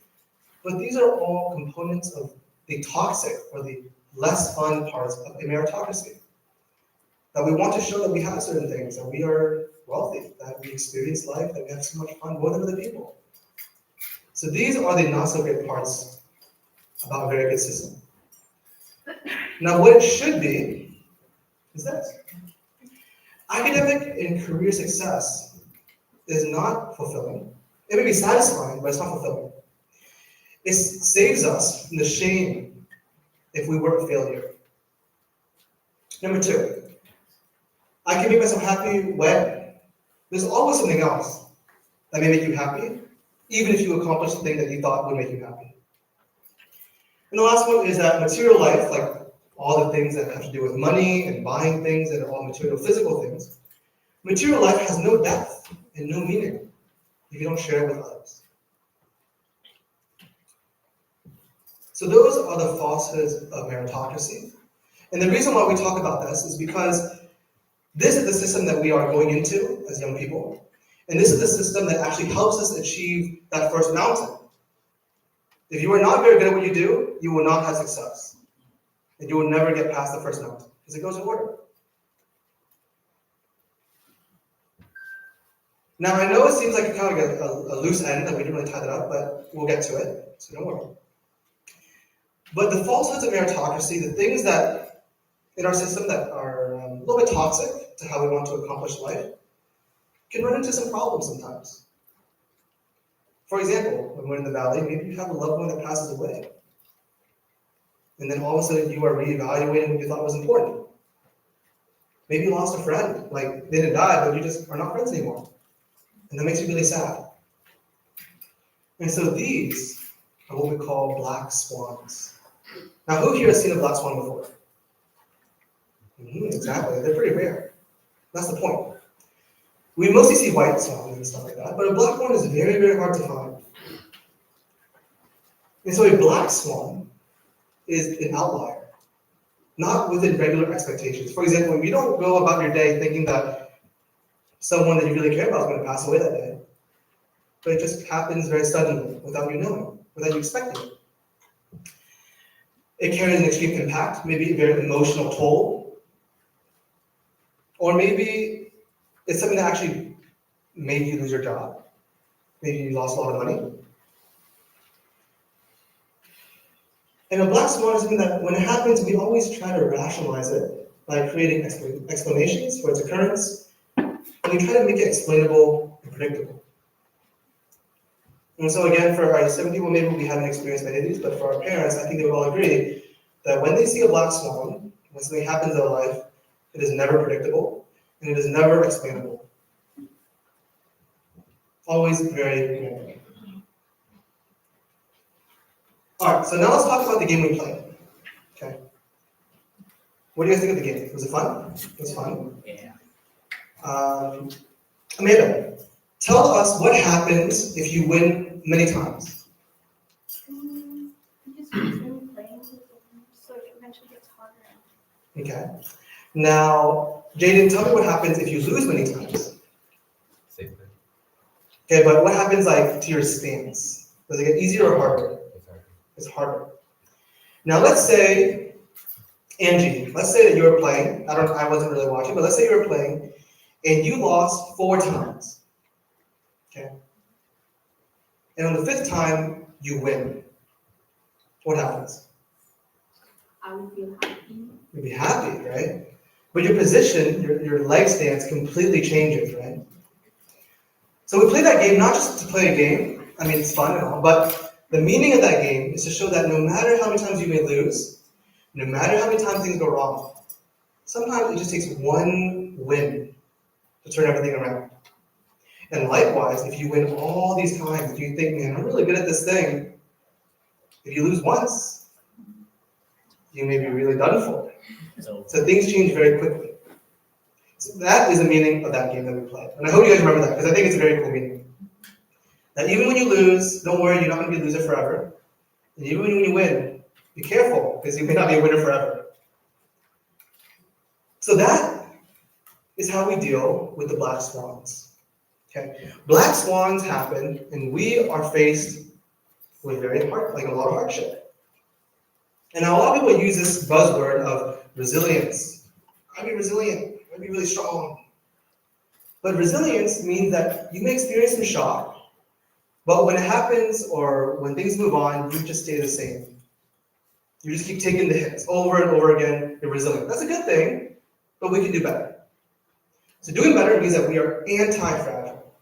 But these are all components of the toxic or the less fun parts of a meritocracy. That we want to show that we have certain things, that we are wealthy, that we experience life, that we have so much fun more than other people. So these are the not so great parts about a very good system. Now what it should be is this. Academic and career success is not fulfilling. It may be satisfying, but it's not fulfilling. It saves us from the shame if we were a failure. Number 2, I can make myself happy when there's always something else that may make you happy, even if you accomplish something that you thought would make you happy. And the last one is that material life, like all the things that have to do with money and buying things and all material physical things, material life has no depth and no meaning if you don't share it with others. So those are the falsehoods of meritocracy. And the reason why we talk about this is because this is the system that we are going into as young people. And this is the system that actually helps us achieve that first mountain. If you are not very good at what you do, you will not have success. And you will never get past the first note, because it goes in order. Now, I know it seems like kind of like a loose end, that we didn't really tie that up, but we'll get to it, so don't worry. But the falsehoods of meritocracy, the things that in our system that are a little bit toxic to how we want to accomplish life, can run into some problems sometimes. For example, when we're in the valley, maybe you have a loved one that passes away. And then all of a sudden you are reevaluating what you thought was important. Maybe you lost a friend, like they didn't die, but you just are not friends anymore. And that makes you really sad. And so these are what we call black swans. Now, who here has seen a black swan before? Exactly, they're pretty rare. That's the point. We mostly see white swans and stuff like that, but a black one is very, very hard to find. And so a black swan is an outlier, not within regular expectations. For example, you don't go about your day thinking that someone that you really care about is going to pass away that day, but it just happens very suddenly, without you knowing, without you expecting it. It carries an extreme impact, maybe a very emotional toll, or maybe it's something that actually made you lose your job. Maybe you lost a lot of money. And a black swan is something that, when it happens, we always try to rationalize it by creating explanations for its occurrence, and we try to make it explainable and predictable. And so again, for some people, maybe we haven't experienced many of these, but for our parents, I think they would all agree that when they see a black swan, when something happens in their life, it is never predictable, and it is never explainable. Always very random. All right, so now let's talk about the game we played. Okay. What do you guys think of the game? Was it fun? It was fun. Yeah. Amanda, tell us what happens if you win many times. You just continue playing with them, so it eventually gets harder. Okay. Now, Jaden, tell me what happens if you lose many times. Same thing. Okay, but what happens like to your stance? Does it get easier or harder? It's harder. Now let's say, Angie, let's say that you were playing, I wasn't really watching, but let's say you were playing and you lost 4 times. Okay. And on the 5th time you win. What happens? I would feel happy. You'd be happy, right? But your position, your leg stance completely changes, right? So we play that game not just to play a game, I mean it's fun and all, but the meaning of that game is to show that no matter how many times you may lose, no matter how many times things go wrong, sometimes it just takes one win to turn everything around. And likewise, if you win all these times, if you think, man, I'm really good at this thing, if you lose once, you may be really done for. So things change very quickly. So that is the meaning of that game that we played. And I hope you guys remember that, because I think it's a very cool meaning. That even when you lose, don't worry, you're not going to be a loser forever. And even when you win, be careful, because you may not be a winner forever. So that is how we deal with the black swans. Okay, black swans happen, and we are faced with a lot of hardship. And now a lot of people use this buzzword of resilience. I'll be resilient. I'll be really strong. But resilience means that you may experience some shock, but when it happens or when things move on, you just stay the same. You just keep taking the hits over and over again. You're resilient. That's a good thing, but we can do better. So doing better means that we are anti-fragile.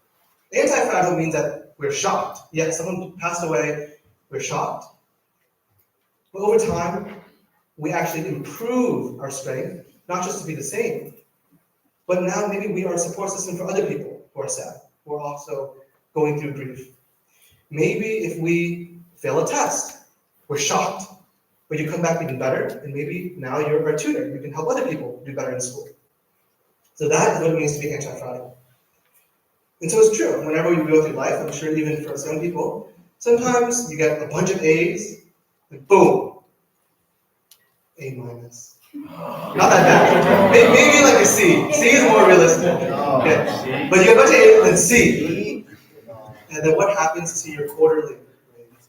Anti-fragile means that we're shocked. Yes, someone passed away, we're shocked. But over time, we actually improve our strength, not just to be the same, but now maybe we are a support system for other people who are sad, who are also going through grief. Maybe if we fail a test, we're shocked, but you come back even better, and maybe now you're a tutor. You can help other people do better in school. So that is what it means to be anti-fragile. And so it's true. Whenever we go through life, I'm sure even for some people, sometimes you get a bunch of A's, and boom, A minus. Not that bad. Maybe like a C. C is more realistic. Okay. But you get a bunch of A's and C. And then what happens to your quarterly grades?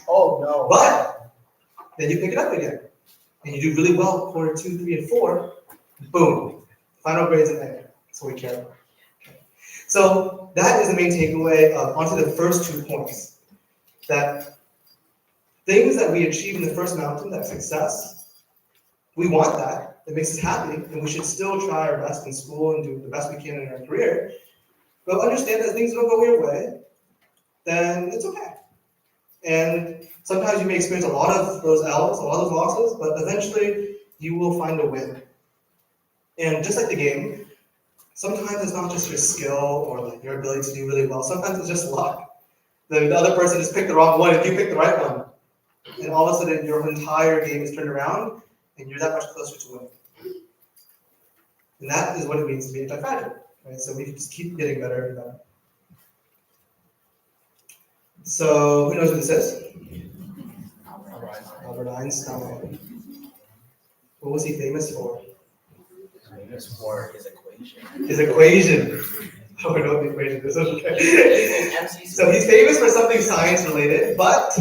Oh, no. But then you pick it up again, and you do really well quarter 2, 3, and 4. Boom, final grades in A. That's what we care about. Okay. So that is the main takeaway onto the first 2 points. That things that we achieve in the first mountain, that success, we want that. It makes us happy, and we should still try our best in school and do the best we can in our career. But understand that things don't go your way, then it's okay. And sometimes you may experience a lot of those L's, a lot of those losses, but eventually you will find a win. And just like the game, sometimes it's not just your skill or like your ability to do really well. Sometimes it's just luck. The other person just picked the wrong one and you picked the right one. And all of a sudden your entire game is turned around and you're that much closer to winning. And that is what it means to be anti-fragile. Right? So we can just keep getting better and better. So who knows what this is? Albert Einstein. What was he famous for? Famous for his equation. His equation. Oh, I know what the equation is. Okay. So he's famous for something science related, but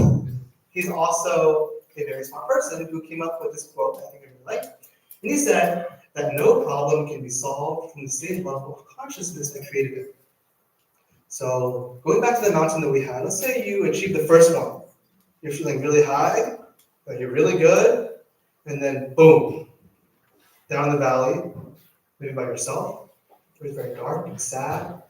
he's also a very smart person who came up with this quote that I think I really like. And he said that no problem can be solved from the same level of consciousness that created it. So going back to the mountain that we had, let's say you achieve the first one. You're feeling really high, but you're really good, and then boom, down the valley, maybe by yourself. It's very dark and sad.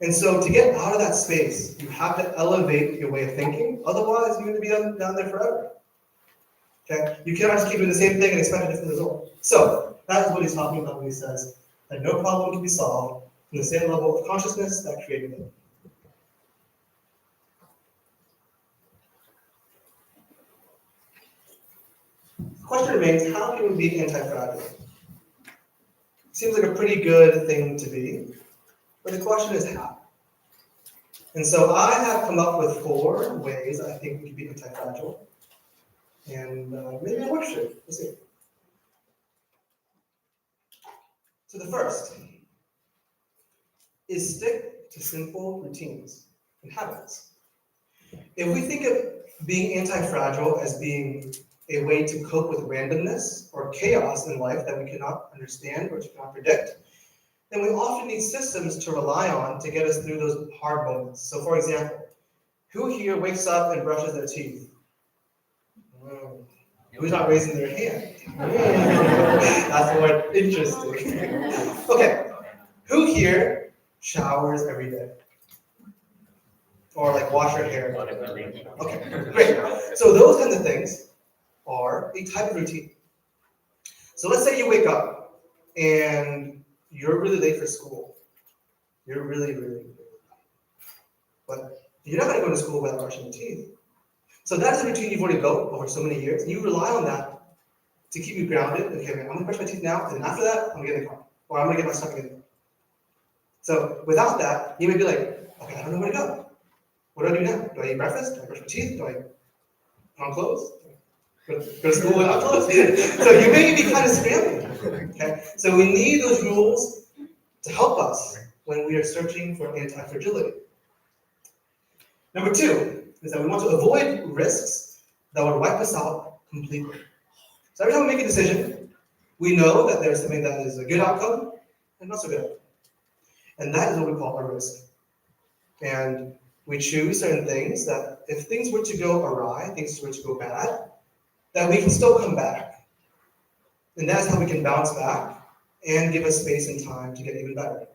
And so to get out of that space, you have to elevate your way of thinking. Otherwise, you're going to be down there forever. Okay? You cannot just keep doing the same thing and expect a different result. So that is what he's talking about when he says that no problem can be solved from the same level of consciousness that created it. The question remains, how can we be anti-fragile? Seems like a pretty good thing to be, but the question is how. And so I have come up with 4 ways I think we can be anti-fragile. And maybe I wish to. Let's see. So the first is stick to simple routines and habits. If we think of being anti-fragile as being a way to cope with randomness or chaos in life that we cannot understand or cannot predict, then we often need systems to rely on to get us through those hard moments. So for example, who here wakes up and brushes their teeth? Who's not raising their hand? That's more interesting. Okay, who here showers every day? Or like wash your hair? Okay, great. So those kinds of things are a type of routine. So let's say you wake up and you're really late for school. You're really late. But you're not going to go to school without brushing your teeth. So that's a routine you've already built over so many years, and you rely on that to keep you grounded. Okay, I'm going to brush my teeth now, and after that, I'm going to get in the car, or I'm going to get my stuff in the car. So without that, you may be like, okay, I don't know where to go. What do I do now? Do I eat breakfast? Do I brush my teeth? Do I put on clothes? Go to school without clothes? So you may be kind of scrambling. Okay, so we need those rules to help us when we are searching for anti-fragility. Number 2 is that we want to avoid risks that would wipe us out completely. So every time we make a decision, we know that there's something that is a good outcome and not so good outcome. And that is what we call a risk. And we choose certain things that if things were to go awry, things were to go bad, that we can still come back. And that's how we can bounce back and give us space and time to get even better.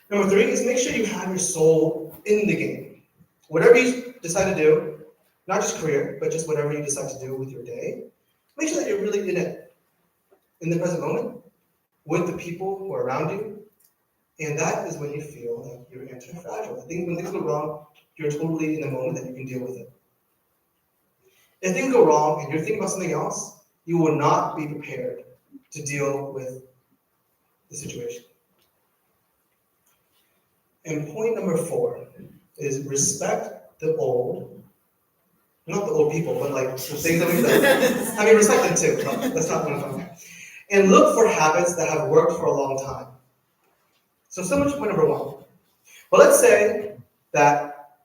Number 3 is make sure you have your soul in the game. Whatever you decide to do, not just career, but just whatever you decide to do with your day, make sure that you're really in it, in the present moment, with the people who are around you. And that is when you feel like you're anti-fragile. I think when things go wrong, you're totally in the moment that you can deal with it. If things go wrong and you're thinking about something else, you will not be prepared to deal with the situation. And point number 4 is respect the old, not the old people, but like the things that we've done. I mean, respect them too, but that's not what I'm talking about. And look for habits that have worked for a long time. So much point number 1. Well, let's say that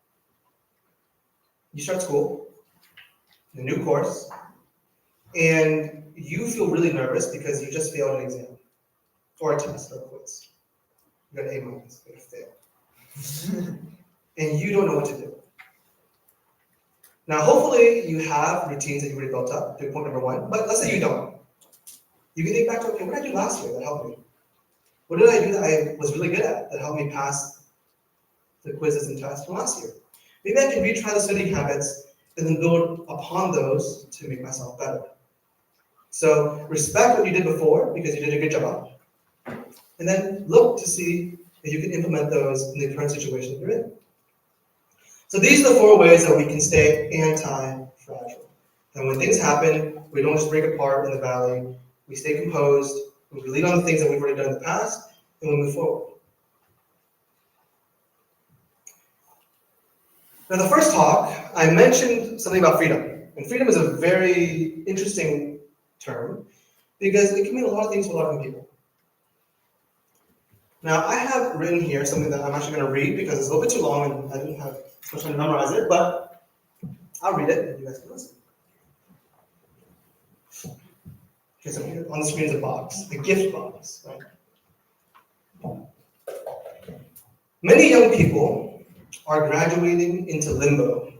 you start school, a new course, and you feel really nervous because you just failed an exam, or a test, or a quiz. You got A minus, you got to fail. And you don't know what to do. Now, hopefully you have routines that you already built up, to point number one, but let's say you don't. You can think back to, okay, what did I do last year that helped me? What did I do that I was really good at that helped me pass the quizzes and tests from last year? Maybe I can retry the studying habits and then build upon those to make myself better. So respect what you did before because you did a good job. And then look to see if you can implement those in the current situation that you're in. So these are the 4 ways that we can stay anti-fragile. And when things happen, we don't just break apart in the valley. We stay composed, we lean on the things that we've already done in the past, and we move forward. Now the first talk, I mentioned something about freedom. And freedom is a very interesting term because it can mean a lot of things to a lot of people. Now I have written here something that I'm actually going to read because it's a little bit too long and I didn't have much time to memorize it, but I'll read it and you guys can listen. Okay, so here on the screen is a box, a gift box, right? Many young people are graduating into limbo.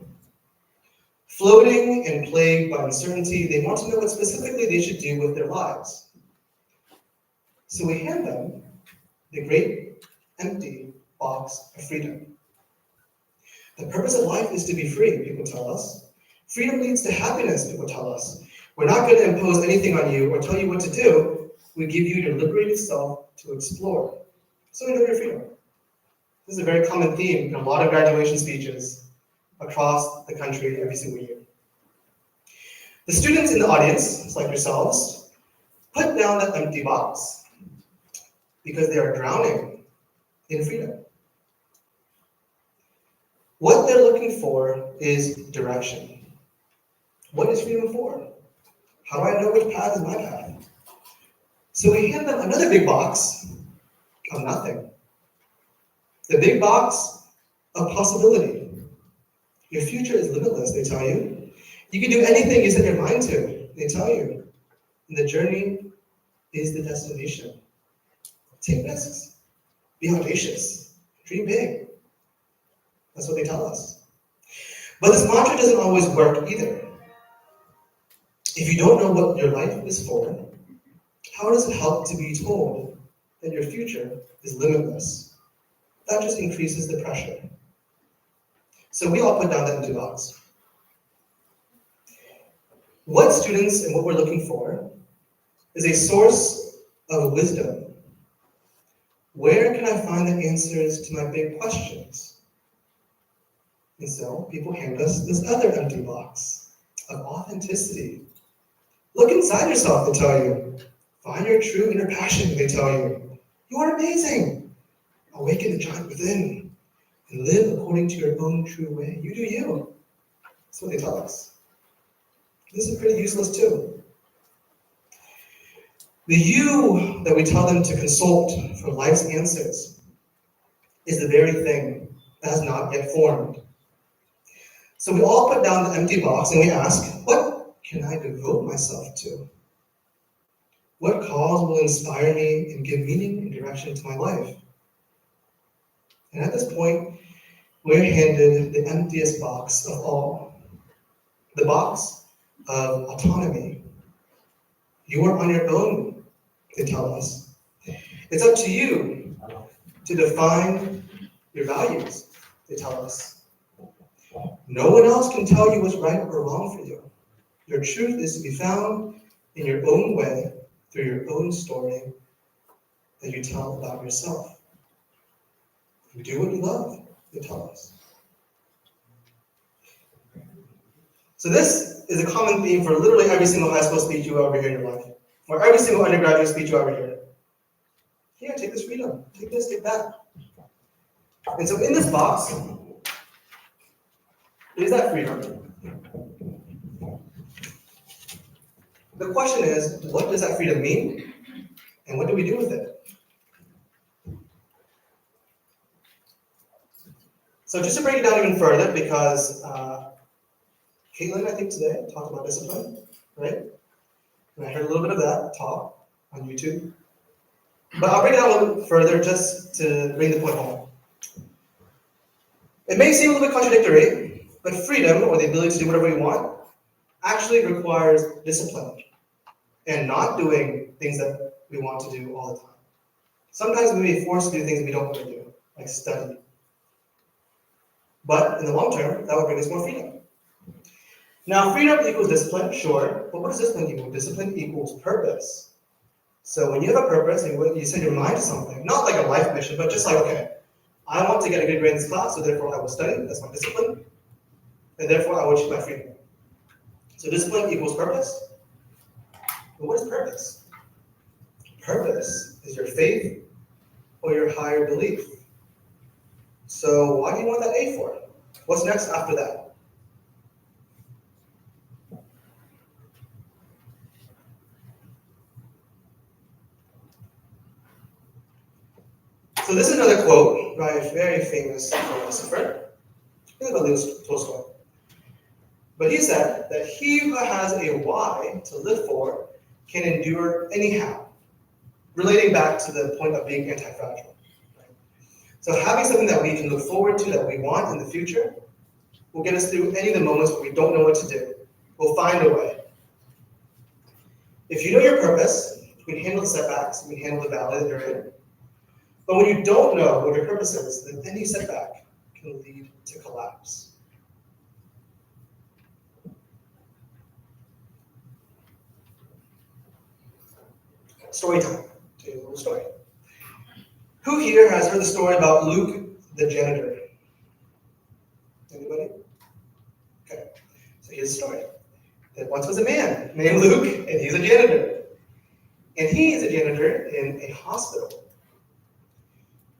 Floating and plagued by uncertainty, they want to know what specifically they should do with their lives. So we hand them the great empty box of freedom. The purpose of life is to be free, people tell us. Freedom leads to happiness, people tell us. We're not going to impose anything on you or tell you what to do. We give you your liberated self to explore. So enjoy your freedom. This is a very common theme in a lot of graduation speeches across the country every single year. The students in the audience, just like yourselves, put down that empty box because they are drowning in freedom. What they're looking for is direction. What is freedom for? How do I know which path is my path? So we hand them another big box of nothing. The big box of possibility. Your future is limitless, they tell you. You can do anything you set your mind to, they tell you. And the journey is the destination. Take risks. Be audacious. Dream big. That's what they tell us. But this mantra doesn't always work either. If you don't know what your life is for, how does it help to be told that your future is limitless? That just increases the pressure. So we all put down that empty box. What students and what we're looking for is a source of wisdom. Where can I find the answers to my big questions? And so people hand us this other empty box of authenticity. Look inside yourself, they tell you. Find your true inner passion, they tell you. You are amazing. Awaken the giant within and live according to your own true way. You do you. That's what they tell us. This is pretty useless too. The you that we tell them to consult for life's answers is the very thing that has not yet formed. So we all put down the empty box and we ask, what can I devote myself to? What cause will inspire me and give meaning and direction to my life? And at this point, we're handed the emptiest box of all. The box of autonomy. You are on your own, they tell us. It's up to you to define your values, they tell us. No one else can tell you what's right or wrong for you. Your truth is to be found in your own way, through your own story that you tell about yourself. You do what you love, they tell us. So this is a common theme for literally every single high school speech you ever hear in your life, or every single undergraduate speech you ever hear. Yeah, take this freedom, take this, take that. And so in this box, is that freedom? The question is, what does that freedom mean? And what do we do with it? So just to break it down even further, because Caitlin, I think today, talked about discipline, right? And I heard a little bit of that talk on YouTube. But I'll break it down a little further just to bring the point home. It may seem a little bit contradictory, but freedom, or the ability to do whatever we want, actually requires discipline and not doing things that we want to do all the time. Sometimes we may be forced to do things we don't want to do, like study. But in the long term, that would bring us more freedom. Now, freedom equals discipline, sure, but what does discipline equal? Discipline equals purpose. So when you have a purpose and you set your mind to something, not like a life mission, but just like, okay, I want to get a good grade in this class, so therefore I will study, that's my discipline, and therefore I will achieve my freedom. So discipline equals purpose. But what is purpose? Purpose is your faith or your higher belief. So why do you want that A for? What's next after that? So this is another quote by a very famous philosopher, Tolstoy. But he said that he who has a why to live for can endure anyhow, relating back to the point of being anti-fragile. Right? So having something that we can look forward to, that we want in the future, will get us through any of the moments where we don't know what to do. We'll find a way. If you know your purpose, you can handle the setbacks, you can handle the valley that you're in. But when you don't know what your purpose is, then any setback can lead to collapse. Story time. I'll tell you a little story. Who here has heard the story about Luke the janitor? Anybody? Okay. So here's the story. There once was a man named Luke, and he's a janitor. And he is a janitor in a hospital.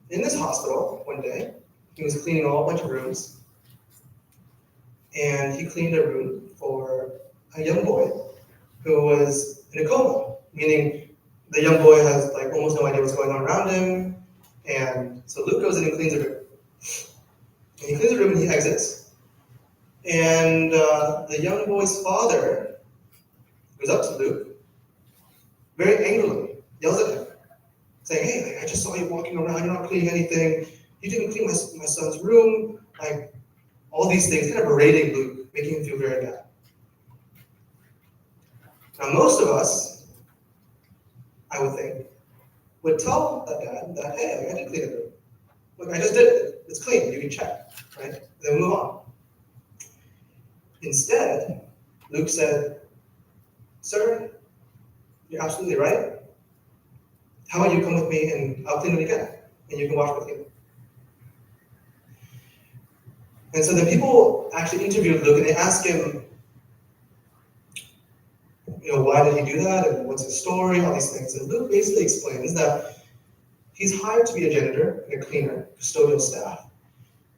In this hospital, one day, he was cleaning a bunch of rooms, and he cleaned a room for a young boy who was in a coma, meaning the young boy has like almost no idea what's going on around him, and so Luke goes in and cleans the room. And he cleans the room and he exits, and the young boy's father goes up to Luke, very angrily, yells at him, saying, "Hey, I just saw you walking around, you're not cleaning anything, you didn't clean my son's room," like all these things, kind of berating Luke, making him feel very bad. Now most of us, I would think, would tell that dad that, "Hey, I did clean the room. Look, I just did it, it's clean, you can check," right? And then move on. Instead, Luke said, "Sir, you're absolutely right. How about you come with me and I'll clean it again, and you can watch me clean it." And so the people actually interviewed Luke and they asked him, why did he do that and what's his story, all these things. And Luke basically explains that he's hired to be a janitor and a cleaner, custodial staff.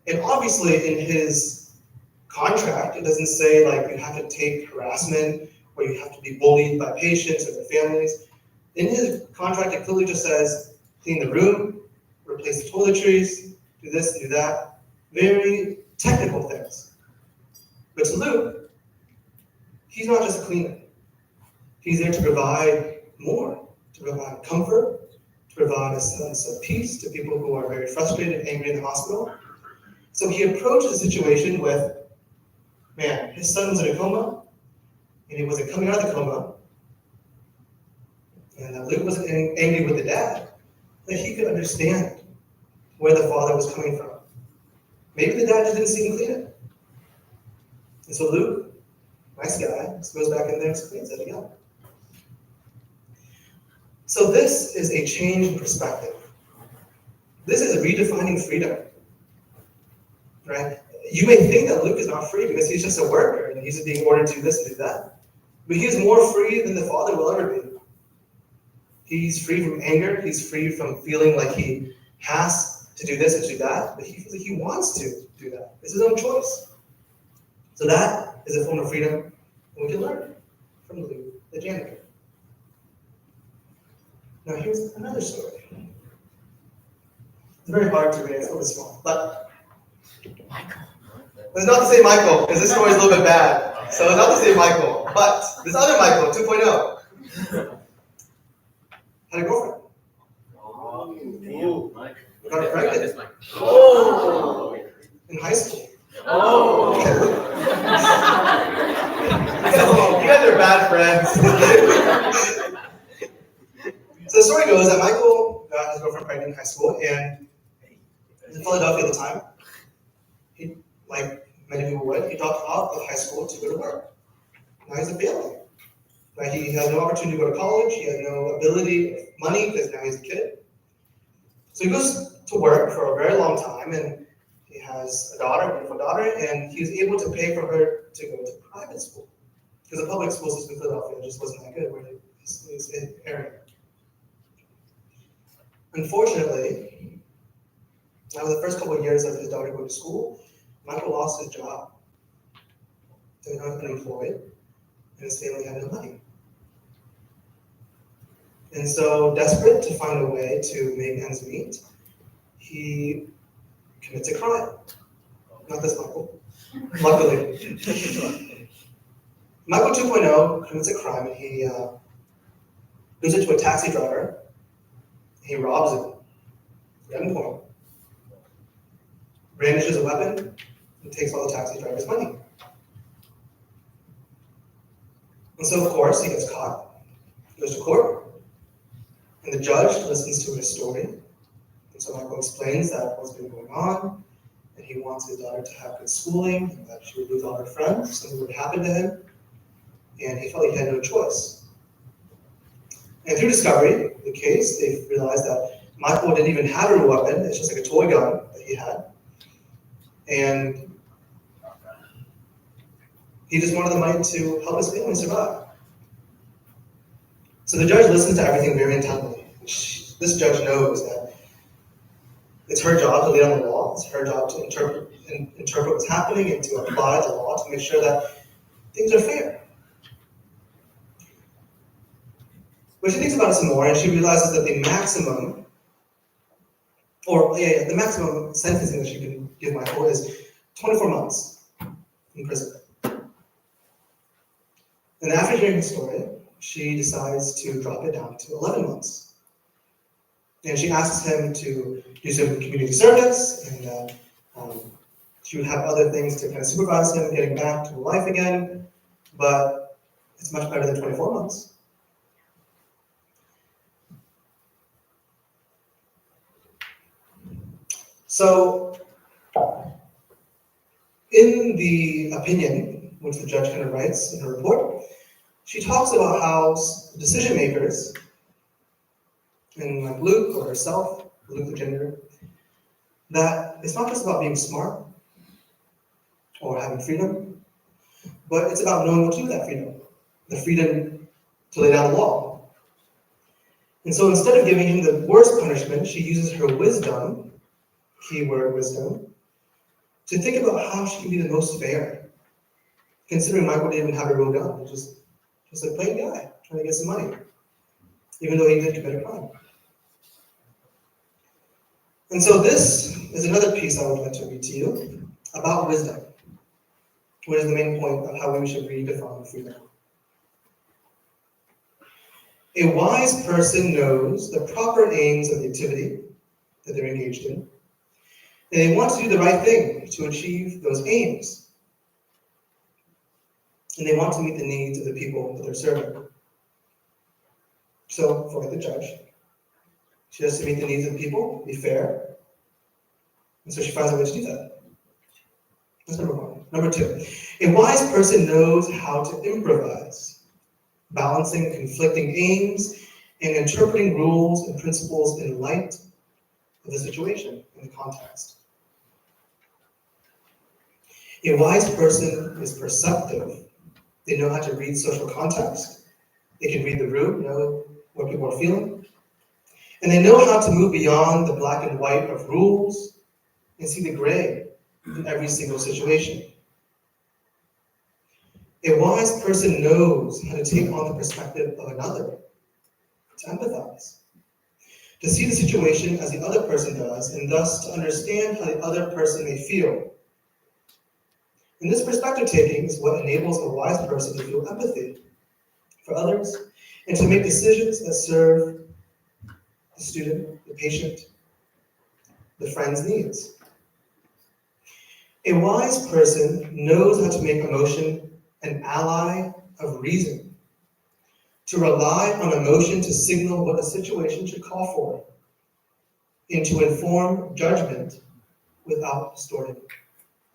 And obviously in his contract, it doesn't say like you have to take harassment or you have to be bullied by patients or their families. In his contract, it clearly just says, clean the room, replace the toiletries, do this, do that. Very technical things. But to Luke, he's not just a cleaner. He's there to provide more, to provide comfort, to provide a sense of peace to people who are very frustrated and angry in the hospital. So he approached the situation with, man, his son was in a coma, and he wasn't coming out of the coma. And Luke wasn't angry with the dad, that he could understand where the father was coming from. Maybe the dad just didn't see him clean it. And so Luke, nice guy, goes back in there and cleans it again. So this is a change in perspective. This is redefining freedom, right? You may think that Luke is not free because he's just a worker and he's being ordered to do this and do that. But he is more free than the father will ever be. He's free from anger. He's free from feeling like he has to do this and do that. But he feels like he wants to do that. It's his own choice. So that is a form of freedom, and we can learn from Luke, the janitor. Now here's another story. It's very hard to read, it's a little small, but Michael. It's not to say Michael, because this story is a little bit bad. So not the same Michael, but this other Michael, 2.0, had a girlfriend. Got pregnant in high school. You guys are bad friends. So the story goes that Michael got his girlfriend pregnant in high school, and in Philadelphia at the time, he, like many people would, he dropped out of high school to go to work. Now he's a family. Right? He has no opportunity to go to college. He has no ability, money, because now he's a kid. So he goes to work for a very long time, and he has a daughter, a beautiful daughter, and he was able to pay for her to go to private school. Because the public school system in Philadelphia just wasn't that good where his area. Unfortunately, after the first couple of years of his daughter going to school, Michael lost his job. So he was unemployed, and his family had no money. And so, desperate to find a way to make ends meet, he commits a crime. Not this Michael. Luckily. Michael 2.0 commits a crime, and he goes into a taxi driver. He robs him. Gunpoint. Brandishes a weapon and takes all the taxi driver's money. And so, of course, he gets caught. He goes to court. And the judge listens to his story. And so Michael explains that what's been going on, and he wants his daughter to have good schooling, and that she would lose all her friends, something would happen to him. And he felt he had no choice. And through discovery, the case, they realized that Michael didn't even have a real weapon. It's just like a toy gun that he had. And he just wanted the money to help his family survive. So the judge listens to everything very intently. This judge knows that it's her job to lay down the law. It's her job to interpret what's happening and to apply the law to make sure that things are fair. But she thinks about it some more, and she realizes that the maximum sentencing that she can give Michael is 24 months in prison. And after hearing the story, she decides to drop it down to 11 months. And she asks him to do some community service, and she would have other things to kind of supervise him getting back to life again, but it's much better than 24 months. So, in the opinion, which the judge kind of writes in her report, she talks about how decision makers, and like Luke or herself, Luke the gender, that it's not just about being smart or having freedom, but it's about knowing what to do with that freedom, the freedom to lay down the law. And so instead of giving him the worst punishment, she uses her wisdom, keyword wisdom, to think about how she can be the most fair, considering Michael didn't even have a real gun. He was just a plain guy trying to get some money, even though he did commit a crime. And so this is another piece I would like to read to you about wisdom, which is the main point of how we should redefine freedom. A wise person knows the proper aims of the activity that they're engaged in, and they want to do the right thing to achieve those aims. And they want to meet the needs of the people that they're serving. So, for the judge, she has to meet the needs of the people, be fair, and so she finds a way to do that. That's number one. Number two, a wise person knows how to improvise, balancing conflicting aims and interpreting rules and principles in light of the situation and the context. A wise person is perceptive. They know how to read social context. They can read the room, know what people are feeling. And they know how to move beyond the black and white of rules and see the gray in every single situation. A wise person knows how to take on the perspective of another, to empathize, to see the situation as the other person does, and thus to understand how the other person may feel. And this perspective taking is what enables a wise person to feel empathy for others and to make decisions that serve the student, the patient, the friend's needs. A wise person knows how to make emotion an ally of reason, to rely on emotion to signal what a situation should call for, and to inform judgment without distorting it.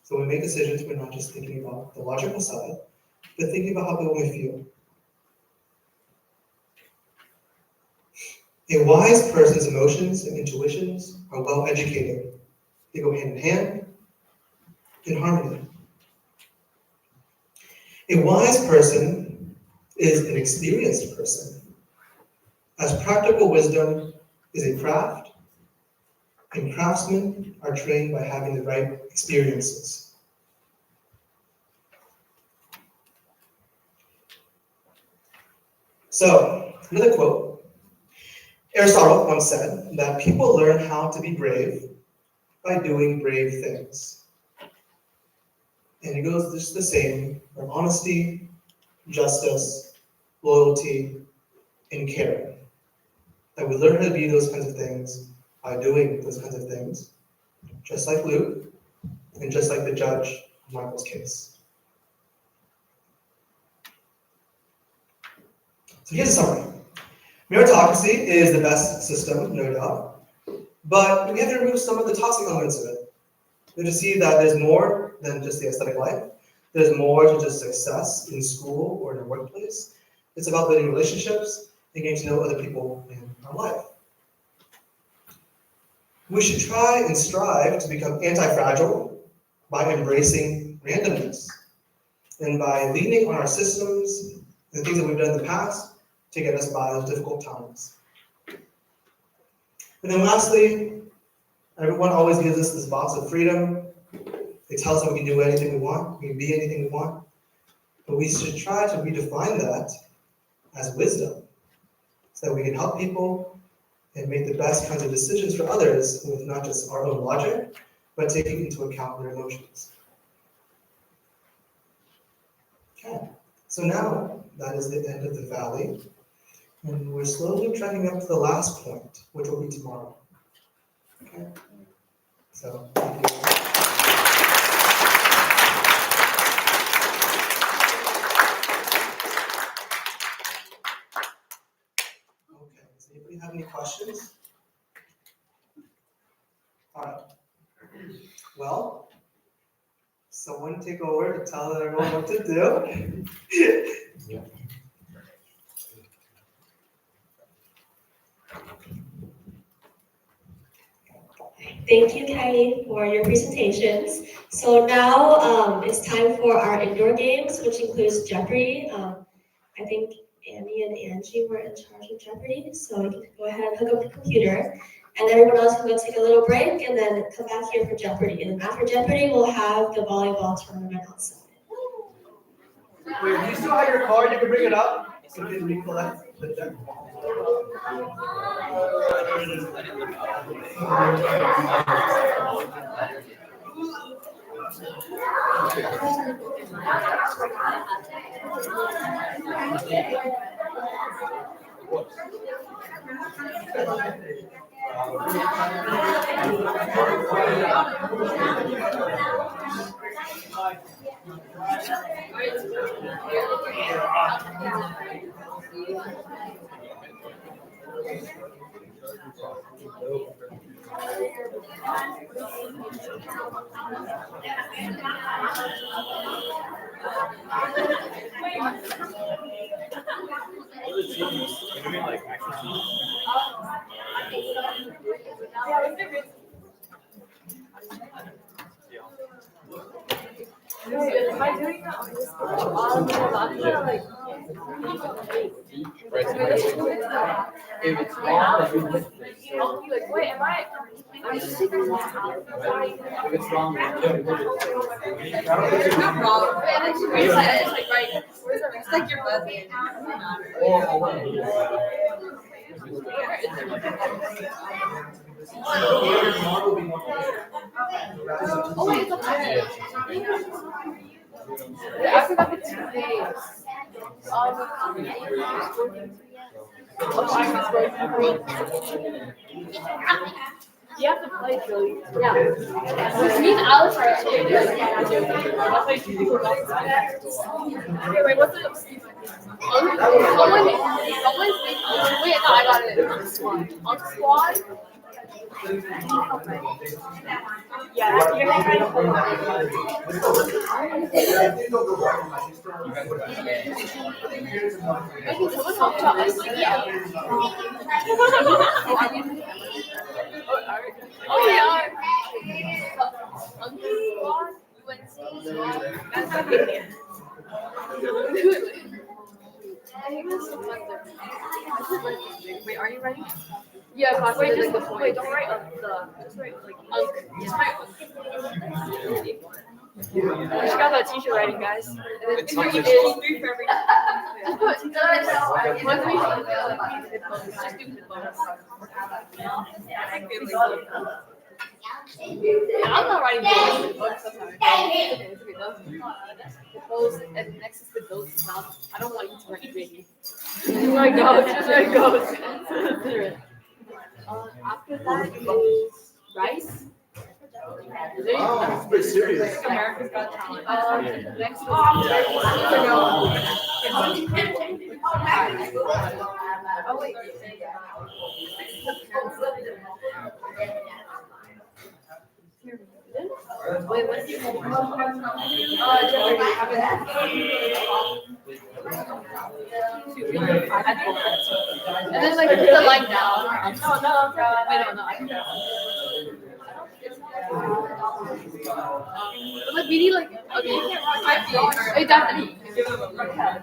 So when we make decisions, we're not just thinking about the logical side, but thinking about how people may feel. A wise person's emotions and intuitions are well educated. They go hand in hand, in harmony. A wise person is an experienced person, as practical wisdom is a craft, and craftsmen are trained by having the right experiences. So, another quote. Aristotle once said that people learn how to be brave by doing brave things. And it goes just the same for honesty, justice, loyalty, and care. That we learn how to be those kinds of things by doing those kinds of things, just like Luke, and just like the judge in Michael's case. So here's a summary. Meritocracy is the best system, no doubt, but we have to remove some of the toxic elements of it. We have to see that there's more than just the aesthetic life. There's more to just success in school or in a workplace. It's about building relationships and getting to know other people in our life. We should try and strive to become anti-fragile by embracing randomness and by leaning on our systems and the things that we've done in the past to get us by those difficult times. And then lastly, everyone always gives us this box of freedom. They tell us that we can do anything we want, we can be anything we want. But we should try to redefine that as wisdom, so that we can help people and make the best kinds of decisions for others with not just our own logic, but taking into account their emotions. Okay, so now that is the end of the valley. And we're slowly tracking up to the last point, which will be tomorrow. Okay? So, thank you. Okay, does anybody have any questions? All right. Well, someone take over to tell everyone what to do. Thank you, Kylie, for your presentations. So now it's time for our indoor games, which includes Jeopardy. I think Annie and Angie were in charge of Jeopardy, so you can go ahead and hook up the computer, and everyone else can go take a little break and then come back here for Jeopardy. And then after Jeopardy, we'll have the volleyball tournament outside. Wait, do you still have your card? You can bring it up so we can recollect the deck. Am I doing that on this on the laptop? Like, If it's wrong, I'll be like, wait, am I? I'm just figuring this out. if it's wrong, There's no problem. It's like right. It's like your buzzer. Oh, Oh, wait, it's okay. I forgot the 2 names. You have to play Julie. Yeah. Me and Alice are actually okay, wait, what's the someone wait, no, I got it. On squad. Yeah, you're gonna try to hold on. Someone help us. Yeah. Oh yeah. Wait, are you ready? Yeah, class. Wait, don't write just write just write we just got that t-shirt writing, guys. And then for every I'm not writing books sometimes. The pose and next is the goat sound. I don't want you to write baby. Just write goats. Just write goats. After that is rice. Oh, it's pretty serious. America's Got Talent. Next is oh wait. Wait, what's the and then like put the line down. No. Wait, no. Like we need like okay, definitely. Yeah.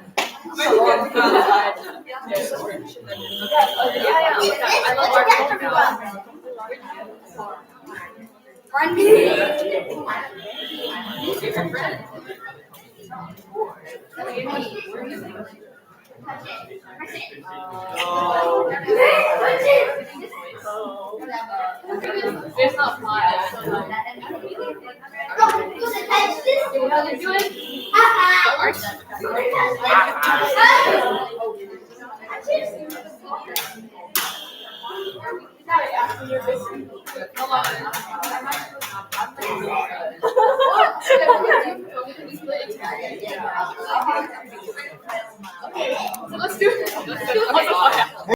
I love it's not fly. You want to do it? So let's do it.